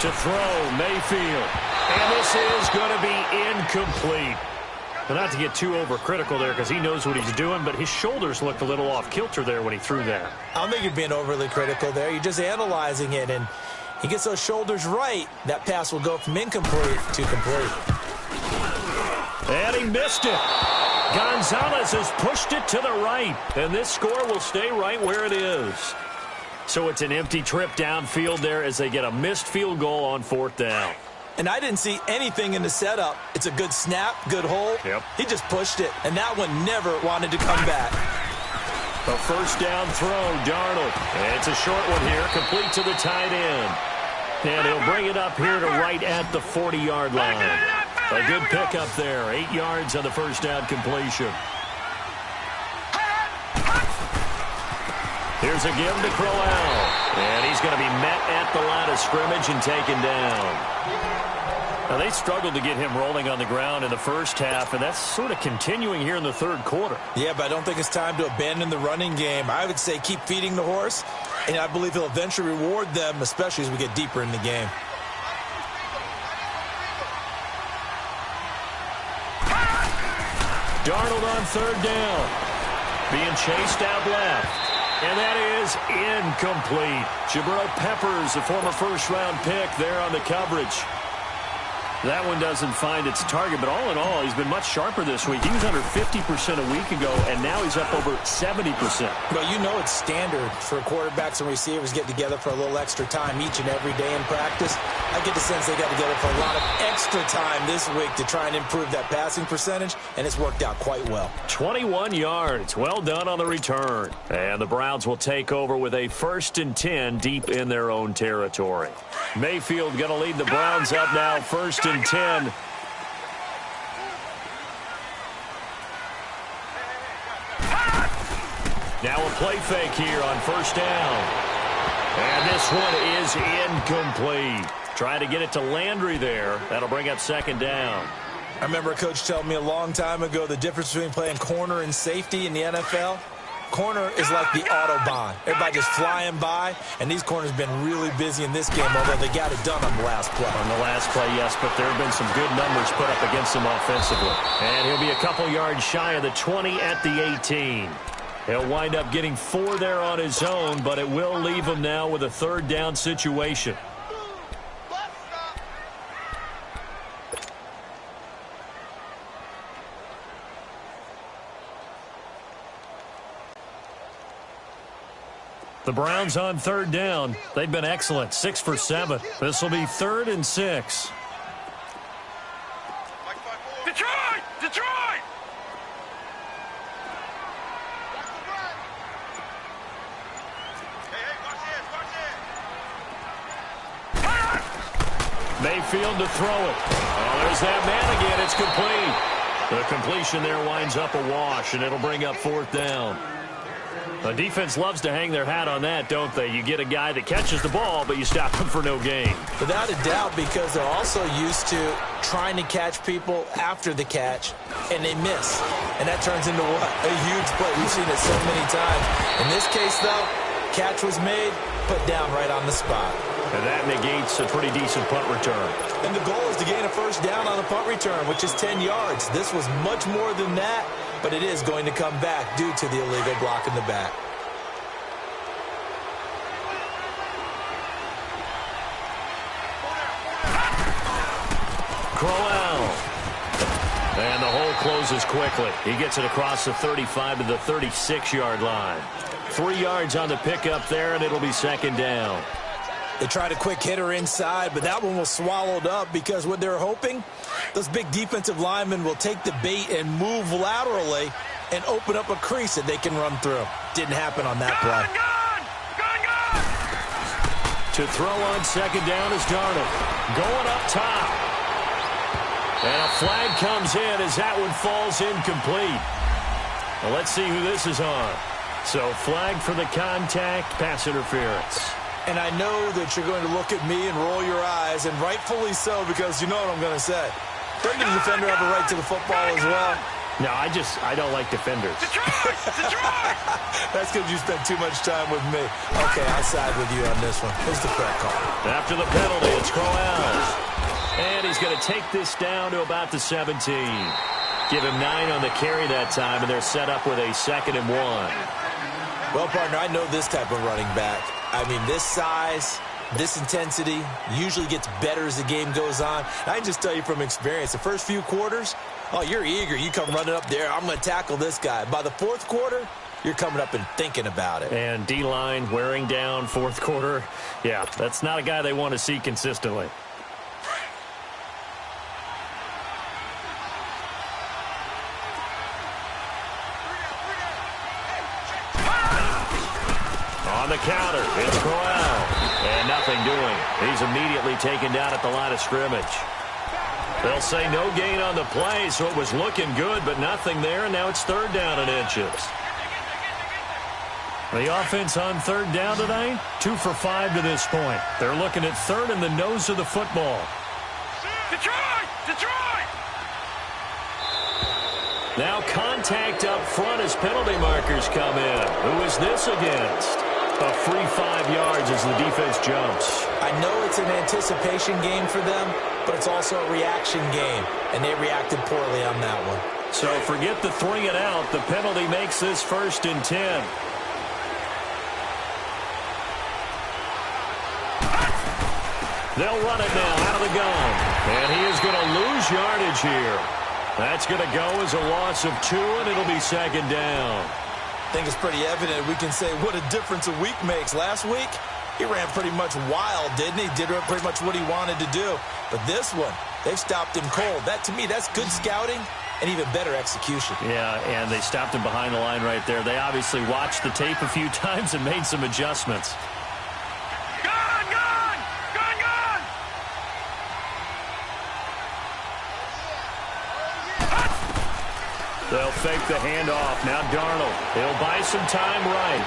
To throw, Mayfield. And this is going to be incomplete. Well, not to get too overcritical there because he knows what he's doing, but his shoulders looked a little off kilter there when he threw that. I don't think you're being overly critical there. You're just analyzing it, and he gets those shoulders right. That pass will go from incomplete to complete. And he missed it. Gonzalez has pushed it to the right, and this score will stay right where it is. So it's an empty trip downfield there as they get a missed field goal on 4th down. And I didn't see anything in the setup. It's a good snap, good hole. Yep. He just pushed it, and that one never wanted to come back. A first down throw, Darnold. And it's a short one here, complete to the tight end. And he'll bring it up here to right at the 40-yard line. A good pickup there, 8 yards on the first down completion. Here's a give to Crowell. And he's going to be met at the line of scrimmage and taken down. Now, they struggled to get him rolling on the ground in the first half, and that's sort of continuing here in the third quarter. Yeah, but I don't think it's time to abandon the running game. I would say keep feeding the horse, and I believe he'll eventually reward them, especially as we get deeper in the game. Darnold on third down. Being chased out left. And that is incomplete. Jabril Peppers, the former first-round pick there on the coverage. That one doesn't find its target, but all in all, he's been much sharper this week. He was under 50% a week ago, and now he's up over 70%. Well, you know it's standard for quarterbacks and receivers get together for a little extra time each and every day in practice. I get the sense they got together for a lot of extra time this week to try and improve that passing percentage, and it's worked out quite well. 21 yards. Well done on the return. And the Browns will take over with a 1st and 10 deep in their own territory. Mayfield going to lead the Browns up now, 1st and 10. Now a play fake here on first down. And this one is incomplete. Trying to get it to Landry there. That'll bring up second down. I remember a coach telling me a long time ago the difference between playing corner and safety in the NFL. Corner is like the Autobahn. Everybody just flying by, and these corners have been really busy in this game, although they got it done on the last play. On the last play, yes, but there have been some good numbers put up against him offensively. And he'll be a couple yards shy of the 20 at the 18. He'll wind up getting 4 there on his own, but it will leave him now with a third down situation. The Browns on third down. They've been excellent, 6 for 7. This will be 3rd and 6. Detroit! Detroit! Mayfield to throw it. Oh, there's that man again. It's complete. The completion there winds up a wash, and it'll bring up 4th down. The defense loves to hang their hat on that, don't they? You get a guy that catches the ball, but you stop him for no gain. Without a doubt, because they're also used to trying to catch people after the catch, and they miss. And that turns into what? A huge play. We've seen it so many times. In this case, though, catch was made, put down right on the spot. And that negates a pretty decent punt return. And the goal is to gain a first down on a punt return, which is 10 yards. This was much more than that, but it is going to come back due to the illegal block in the back. Crowell. And the hole closes quickly. He gets it across the 35 to the 36-yard line. 3 yards on the pickup there, and it'll be second down. They tried a quick hitter inside, but that one was swallowed up because what they're hoping, those big defensive linemen will take the bait and move laterally and open up a crease that they can run through. Didn't happen on that play. To throw on second down is Darnold. Going up top. And a flag comes in as that one falls incomplete. Well, let's see who this is on. So flag for the contact, pass interference. And I know that you're going to look at me and roll your eyes, and rightfully so, because you know what I'm going to say. Doesn't the defender have a right to the football as well? No, I don't like defenders. Detroit! Detroit! That's because you spent too much time with me. Okay, I'll side with you on this one. Here's the correct call. After the penalty, it's Crowell. And he's going to take this down to about the 17. Give him 9 on the carry that time, and they're set up with a 2nd and 1. Well, partner, I know this type of running back. I mean, this size, this intensity usually gets better as the game goes on. I can just tell you from experience, the first few quarters, oh, you're eager. You come running up there. I'm going to tackle this guy. By the 4th quarter, you're coming up and thinking about it. And D-line wearing down 4th quarter. Yeah, that's not a guy they want to see consistently. On the counter, it's Crowell. And nothing doing. He's immediately taken down at the line of scrimmage. They'll say no gain on the play, so it was looking good, but nothing there, and now it's 3rd down and inches. The offense on 3rd down tonight, 2 for 5 to this point. They're looking at 3rd in the nose of the football. Detroit! Detroit! Now contact up front as penalty markers come in. Who is this against? A free 5 yards as the defense jumps. I know it's an anticipation game for them, but it's also a reaction game, and they reacted poorly on that one. So forget the 3 and out. The penalty makes this 1st and 10. They'll run it now out of the gun. And he is going to lose yardage here. That's going to go as a loss of 2, and it'll be 2nd down. I think it's pretty evident. We can say what a difference a week makes. Last week, he ran pretty much wild, didn't he? Did pretty much what he wanted to do. But this one, they've stopped him cold. That, to me, that's good scouting and even better execution. Yeah, and they stopped him behind the line right there. They obviously watched the tape a few times and made some adjustments. Gone! Gone! Gone! Gone! They'll fake the handoff. Now Darnold. He'll buy some time right.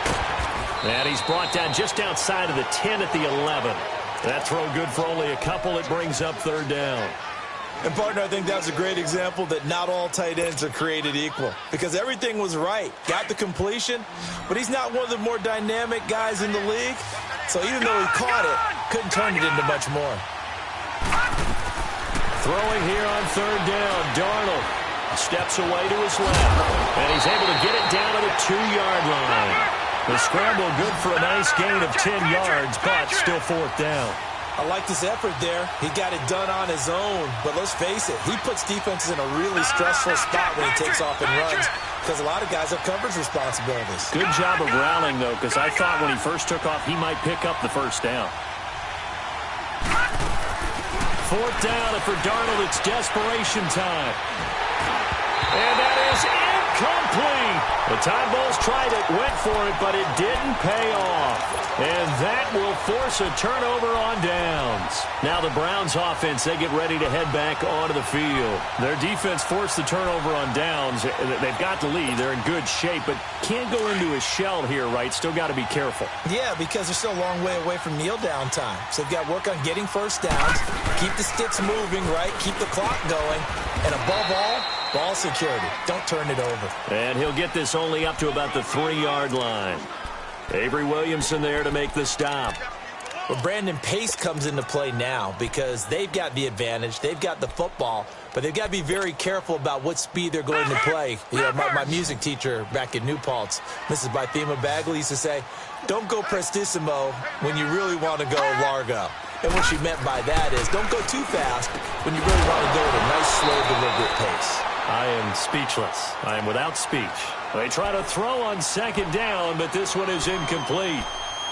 And he's brought down just outside of the 10 at the 11. That throw good for only a couple. It brings up third down. And, partner, I think that's a great example that not all tight ends are created equal because everything was right. Got the completion, but he's not one of the more dynamic guys in the league. So even though he caught it, couldn't turn it into much more. Throwing here on third down, Darnold steps away to his left, and he's able to get it down to the 2-yard line. The scramble good for a nice gain of 10 yards, but still fourth down. I like this effort there. He got it done on his own, but let's face it, he puts defenses in a really stressful spot when he takes off and runs because a lot of guys have coverage responsibilities. Good job of rallying, though, because I thought when he first took off, he might pick up the first down. Fourth down, and for Darnold, it's desperation time. And that is incomplete. The Tide Bulls tried it, went for it, but it didn't pay off. And that will force a turnover on downs. Now the Browns offense, they get ready to head back onto the field. Their defense forced the turnover on downs. They've got the lead. They're in good shape, but can't go into a shell here, right? Still got to be careful. Yeah, because they're still a long way away from kneel down time. So they've got to work on getting first downs, keep the sticks moving, right? Keep the clock going. And above all, ball security. Don't turn it over. And he'll get this only up to about the 3-yard line. Avery Williamson there to make the stop. Well, Brandon Pace comes into play now because they've got the advantage. They've got the football, but they've got to be very careful about what speed they're going to play. You know, my music teacher back in New Paltz, Mrs. Bythema Bagley, used to say, don't go prestissimo when you really want to go largo. And what she meant by that is don't go too fast when you really want to go at a nice, slow, deliberate pace. I am speechless. I am without speech. They try to throw on second down, but this one is incomplete.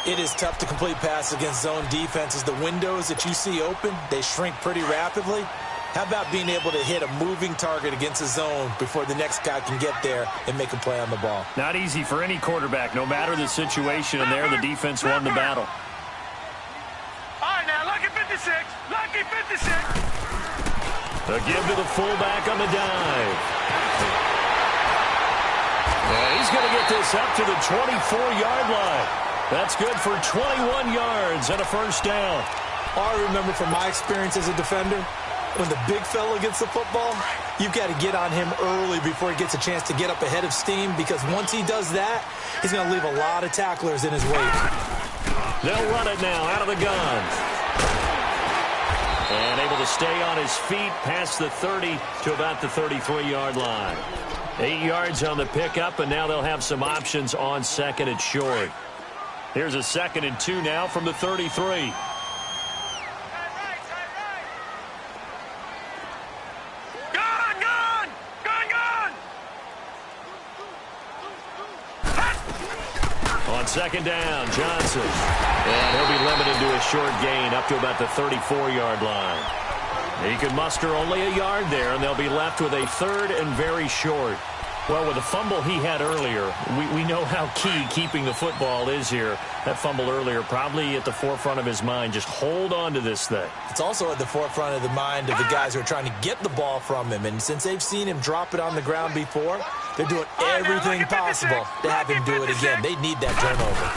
It is tough to complete passes against zone defenses. The windows that you see open, they shrink pretty rapidly. How about being able to hit a moving target against a zone before the next guy can get there and make a play on the ball? Not easy for any quarterback, no matter the situation, and there the defense won the battle. All right, now, lucky 56. Lucky 56. A give to the fullback on the dive. And he's going to get this up to the 24-yard line. That's good for 21 yards and a first down. All I remember from my experience as a defender, when the big fella gets the football, you've got to get on him early before he gets a chance to get up ahead of steam, because once he does that, he's going to leave a lot of tacklers in his wake. They'll run it now out of the gun. And able to stay on his feet past the 30 to about the 33-yard line. 8 yards on the pickup, and now they'll have some options on second and short. Here's a 2nd and 2 now from the 33. On second down, Johnson. And he'll be limited to a short gain up to about the 34-yard line. He can muster only a yard there, and they'll be left with a 3rd and very short. Well, with the fumble he had earlier, we know how key keeping the football is here. That fumble earlier probably at the forefront of his mind. Just hold on to this thing. It's also at the forefront of the mind of the guys who are trying to get the ball from him. And since they've seen him drop it on the ground before, they're doing everything possible to have him do it again. They need that turnover.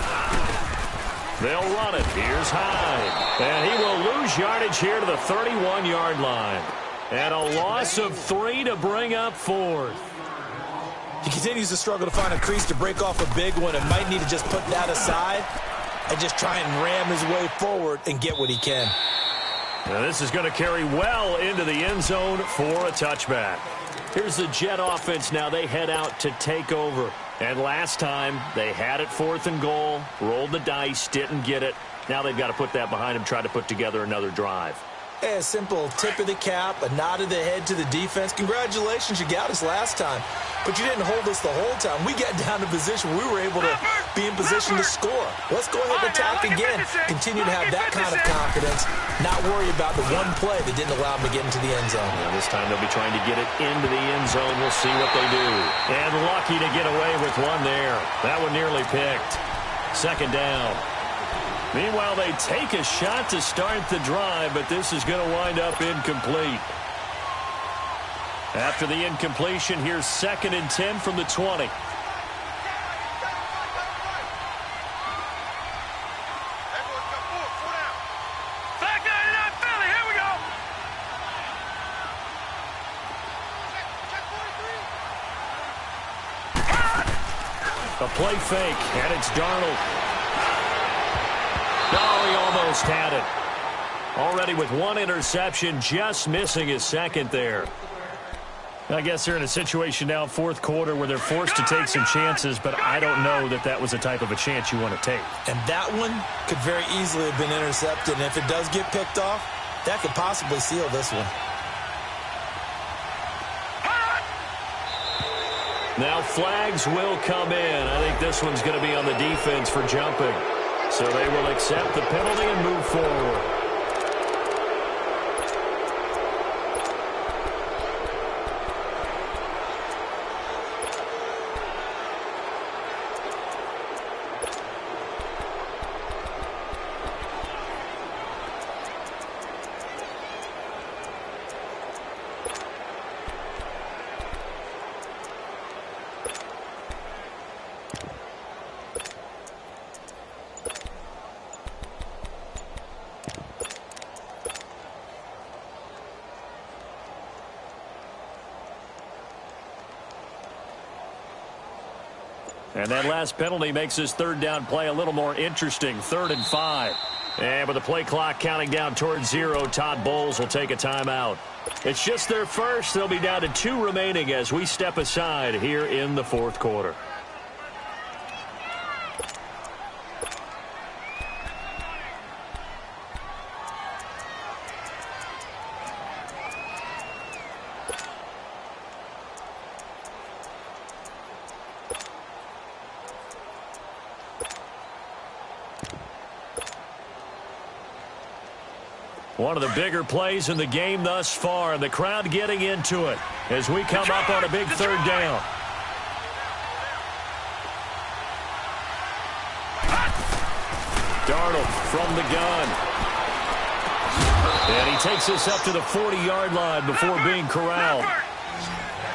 They'll run it. Here's Hyde. And he will lose yardage here to the 31-yard line. And a loss of 3 to bring up 4th. He continues to struggle to find a crease to break off a big one and might need to just put that aside and just try and ram his way forward and get what he can. Now this is going to carry well into the end zone for a touchback. Here's the Jet offense now. They head out to take over. And last time they had it 4th and goal, rolled the dice, didn't get it. Now they've got to put that behind them, try to put together another drive. A simple tip of the cap, a nod of the head to the defense. Congratulations, you got us last time. But you didn't hold us the whole time. We got down to position. We were able to be in position to score. Let's go ahead and attack again. Continue to have that kind of confidence. Not worry about the one play that didn't allow them to get into the end zone. Now this time they'll be trying to get it into the end zone. We'll see what they do. And lucky to get away with one there. That one nearly picked. 2nd down. Meanwhile, they take a shot to start the drive, but this is going to wind up incomplete. After the incompletion, here's 2nd and 10 from the 20. A play fake, and it's Darnold. Oh, he almost had it. Already with 1 interception, just missing his 2nd there. I guess they're in a situation now, 4th quarter, where they're forced to take some chances, but I don't know that that was the type of a chance you want to take. And that one could very easily have been intercepted, and if it does get picked off, that could possibly seal this one. Now flags will come in. I think this one's going to be on the defense for jumping. So they will accept the penalty and move forward. And that last penalty makes his 3rd down play a little more interesting. 3rd and 5. And with the play clock counting down towards 0, Todd Bowles will take a timeout. It's just their first. They'll be down to 2 remaining as we step aside here in the 4th quarter. One of the bigger plays in the game thus far, and the crowd getting into it as we come up on a big 3rd down. Darnold from the gun. And he takes this up to the 40-yard line before being corralled.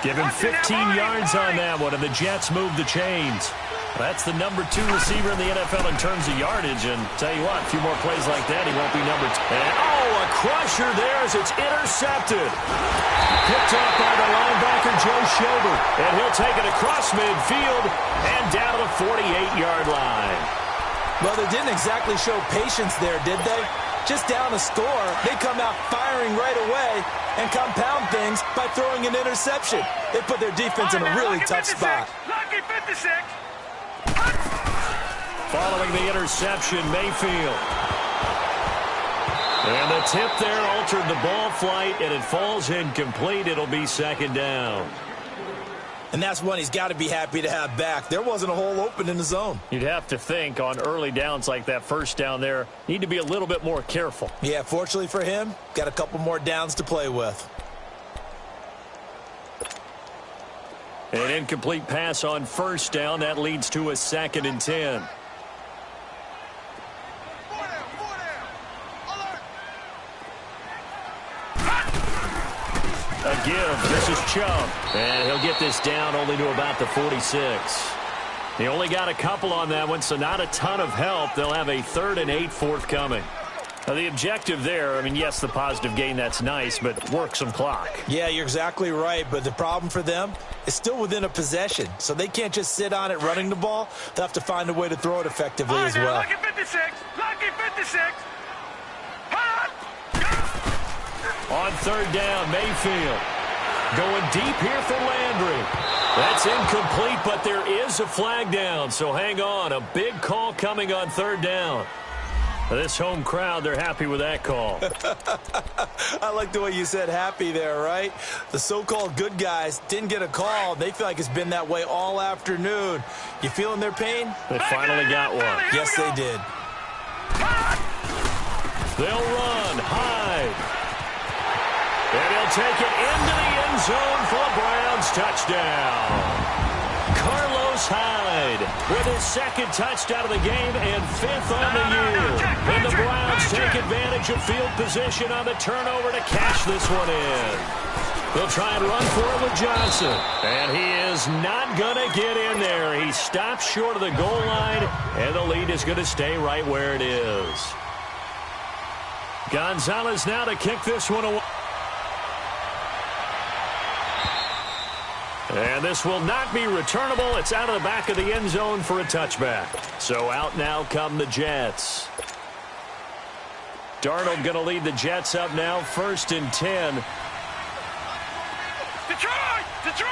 Give him 15 yards on that one, and the Jets move the chains. That's the number 2 receiver in the NFL in terms of yardage. And tell you what, a few more plays like that, he won't be number 2. And, a crusher there as it's intercepted. Picked up by the linebacker, Joe Schobert. And he'll take it across midfield and down to the 48-yard line. Well, they didn't exactly show patience there, did they? Just down a score, they come out firing right away and compound things by throwing an interception. They put their defense in a really tough spot. Lucky 56. Following the interception, Mayfield. And the tip there altered the ball flight, and it falls incomplete. It'll be 2nd down. And that's one he's got to be happy to have back. There wasn't a hole open in the zone. You'd have to think on early downs like that, 1st down there, need to be a little bit more careful. Yeah, fortunately for him, got a couple more downs to play with. An incomplete pass on 1st down. That leads to a 2nd and 10. A give. This is Chubb. And he'll get this down only to about the 46. He only got a couple on that one, so not a ton of help. They'll have a 3rd and 8 forthcoming. Now, the objective there, I mean, yes, the positive gain, that's nice, but work some clock. Yeah, you're exactly right, but the problem for them is still within a possession, so they can't just sit on it running the ball. They'll have to find a way to throw it effectively as well. Lucky 56. Lucky 56. On 3rd down, Mayfield going deep here for Landry. That's incomplete, but there is a flag down, so hang on. A big call coming on 3rd down. This home crowd, they're happy with that call. I like the way you said happy there, right? The so-called good guys didn't get a call. They feel like it's been that way all afternoon. You feeling their pain? They finally got one. Yes, they did. They'll run. Hyde. And he'll take it into the end zone for a Browns touchdown. Carlos Hyde with his 2nd touchdown of the game and 5th on the year. And the Browns take advantage of field position on the turnover to cash this one in. They'll try and run for it with Johnson. And he is not going to get in there. He stops short of the goal line, and the lead is going to stay right where it is. Gonzalez now to kick this one away. And this will not be returnable. It's out of the back of the end zone for a touchback. So out now come the Jets. Darnold going to lead the Jets up now, 1st and 10. Detroit! Detroit!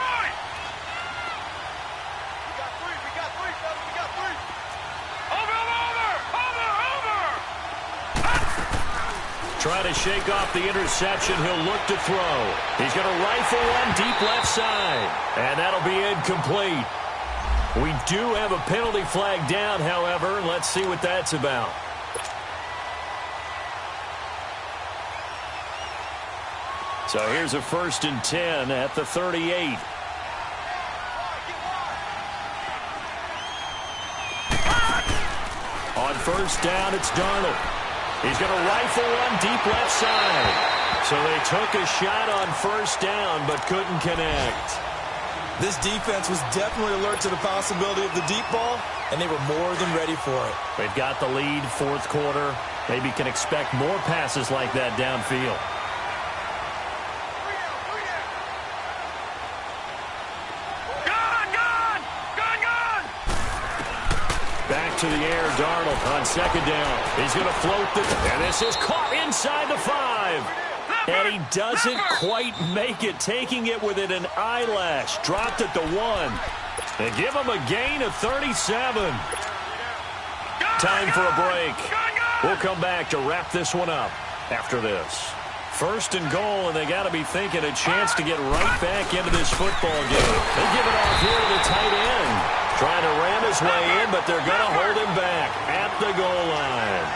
Try to shake off the interception. He'll look to throw. He's going to rifle one deep left side. And that'll be incomplete. We do have a penalty flag down, however. Let's see what that's about. So here's a 1st and 10 at the 38. On 1st down, it's Darnold. He's going to rifle one deep left side. So they took a shot on 1st down but couldn't connect. This defense was definitely alert to the possibility of the deep ball, and they were more than ready for it. They've got the lead, 4th quarter. Maybe can expect more passes like that downfield. Back to the air, Darnold on 2nd down. He's going to float this, and this is caught inside the 5. And he doesn't quite make it, taking it within an eyelash. Dropped at the 1. They give him a gain of 37. Time for a break. We'll come back to wrap this one up after this. 1st and goal, and they got to be thinking a chance to get right back into this football game. They give it off here to the tight end. Trying to ram his way in, but they're going to hold him back at the goal line.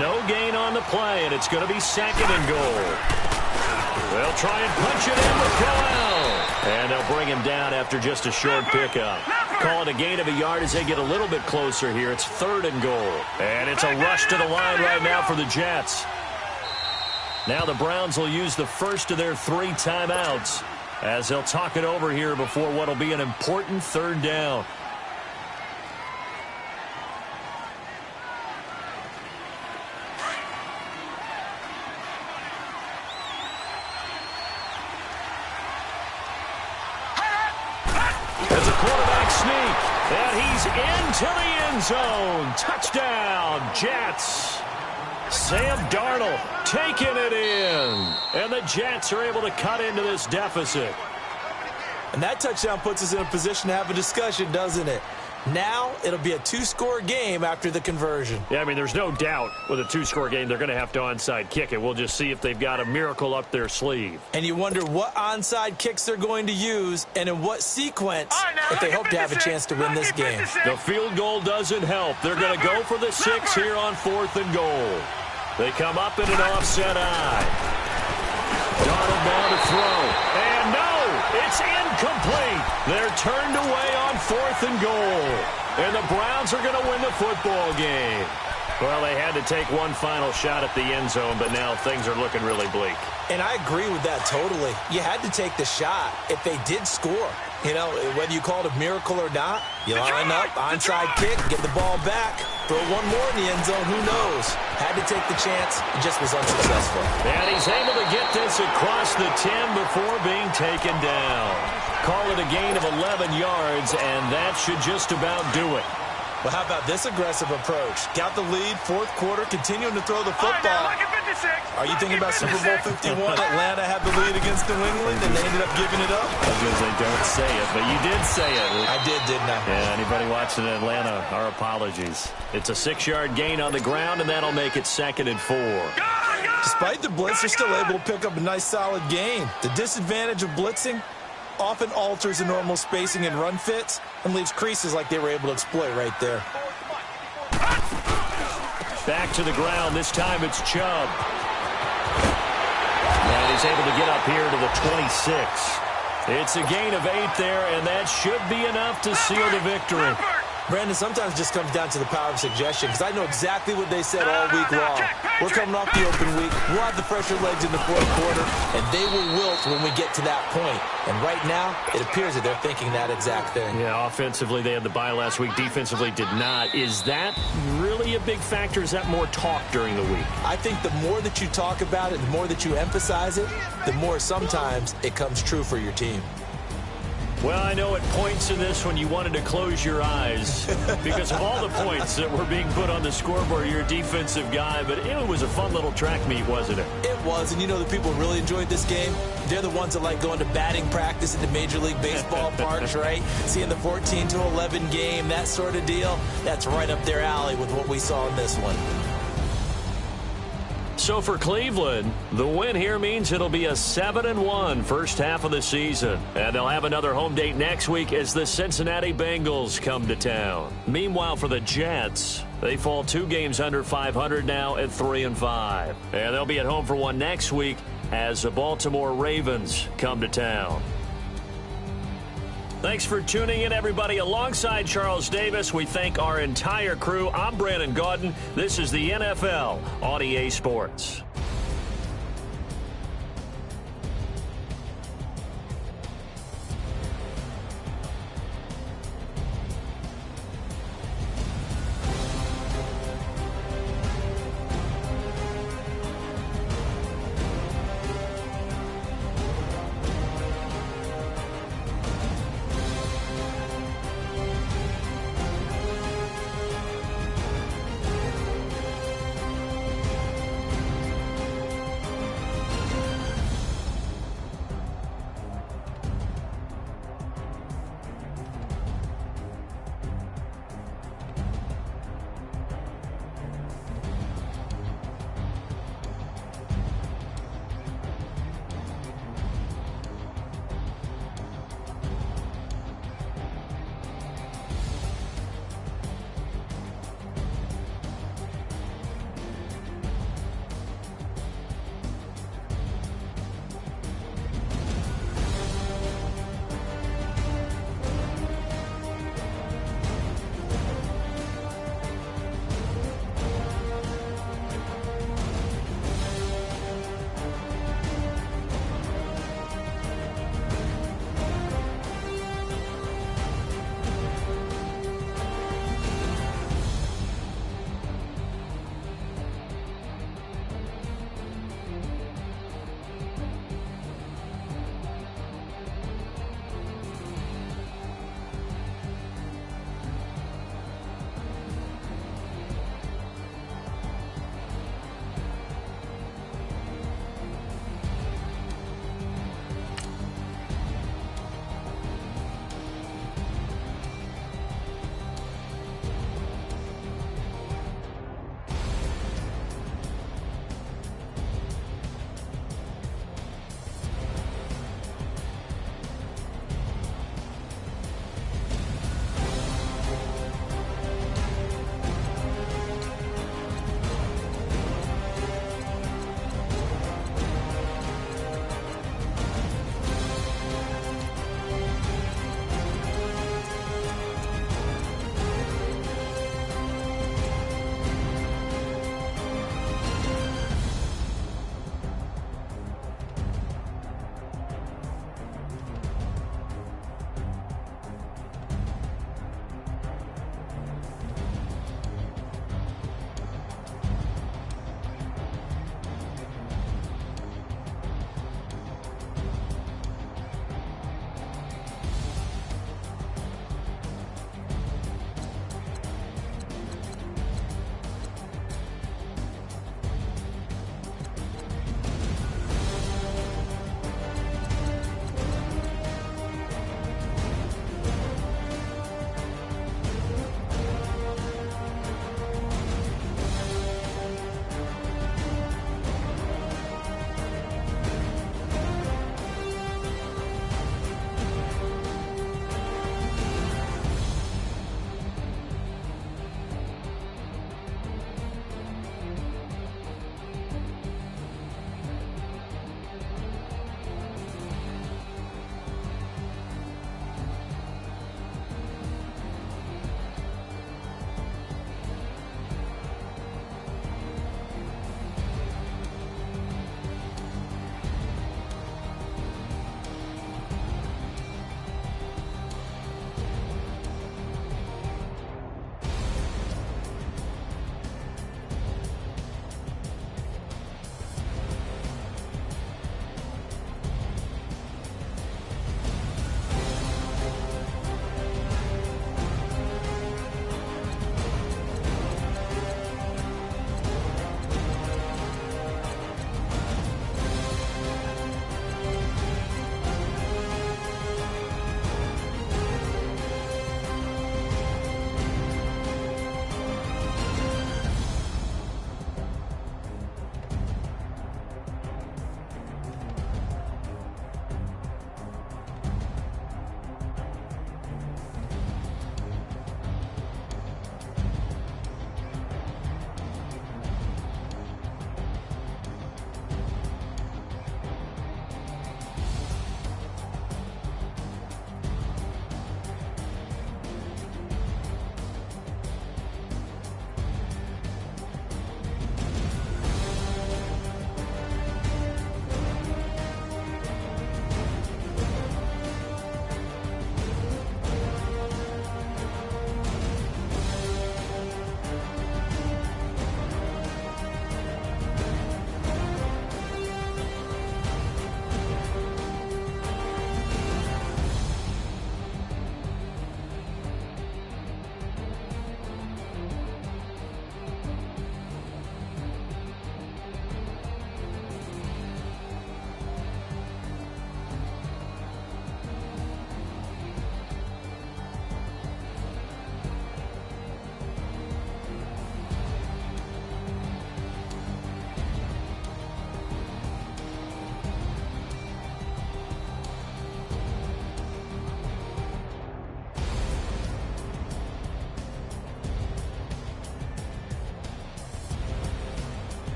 No gain on the play, and it's going to be 2nd and goal. They'll try and punch it in with Crowell. And they'll bring him down after just a short pickup. Call it a gain of a yard as they get a little bit closer here. It's 3rd and goal. And it's a rush to the line right now for the Jets. Now the Browns will use the first of their 3 timeouts as they'll talk it over here before what will be an important 3rd down. There's a quarterback sneak, and he's into the end zone. Touchdown, Jets. Sam Darnold taking it in. And the Jets are able to cut into this deficit. And that touchdown puts us in a position to have a discussion, doesn't it? Now it'll be a 2-score game after the conversion. Yeah, I mean, there's no doubt with a 2-score game they're going to have to onside kick it. We'll just see if they've got a miracle up their sleeve. And you wonder what onside kicks they're going to use and in what sequence if they hope to have a chance to win this game. The field goal doesn't help. They're going to go for the 6 here on 4th and goal. They come up in an offset eye. Darnold now to throw. And no, it's incomplete. They're turned away on 4th and goal. And the Browns are going to win the football game. Well, they had to take one final shot at the end zone, but now things are looking really bleak. And I agree with that totally. You had to take the shot if they did score. You know, whether you call it a miracle or not, you line up, onside kick, get the ball back, throw one more in the end zone, who knows? Had to take the chance, it just was unsuccessful. And he's able to get this across the 10 before being taken down. Call it a gain of 11 yards, and that should just about do it. Well, how about this aggressive approach? Got the lead, 4th quarter, continuing to throw the football. Are you thinking about Super Bowl 51? Atlanta had the lead against New England, and they ended up giving it up? I was going to say, don't say it, but you did say it. I did, didn't I? Yeah, anybody watching in Atlanta, our apologies. It's a 6-yard gain on the ground, and that'll make it 2nd and 4. Despite the blitz, they're still able to pick up a nice, solid gain. The disadvantage of blitzing often alters the normal spacing and run fits and leaves creases like they were able to exploit right there. Back to the ground. This time it's Chubb. And he's able to get up here to the 26. It's a gain of 8 there, and that should be enough to seal the victory. Brandon, sometimes it just comes down to the power of suggestion, because I know exactly what they said all week long. We're coming off the open week. We'll have the fresher legs in the fourth quarter, and they will wilt when we get to that point. And right now, it appears that they're thinking that exact thing. Yeah, offensively, they had the bye last week. Defensively, did not. Is that really a big factor? Is that more talk during the week? I think the more that you talk about it, the more that you emphasize it, the more sometimes it comes true for your team. Well, I know at points in this when you wanted to close your eyes because of all the points that were being put on the scoreboard. You're a defensive guy, but it was a fun little track meet, wasn't it? It was, and you know the people who really enjoyed this game? They're the ones that like going to batting practice at the Major League Baseball parks, right? Seeing the 14-11 game, that sort of deal. That's right up their alley with what we saw in this one. So for Cleveland, the win here means it'll be a 7-1 first half of the season. And they'll have another home date next week as the Cincinnati Bengals come to town. Meanwhile, for the Jets, they fall 2 games under 500 now at 3-5. And they'll be at home for one next week as the Baltimore Ravens come to town. Thanks for tuning in, everybody. Alongside Charles Davis, we thank our entire crew. I'm Brandon Gaudin. This is the NFL on EA Sports.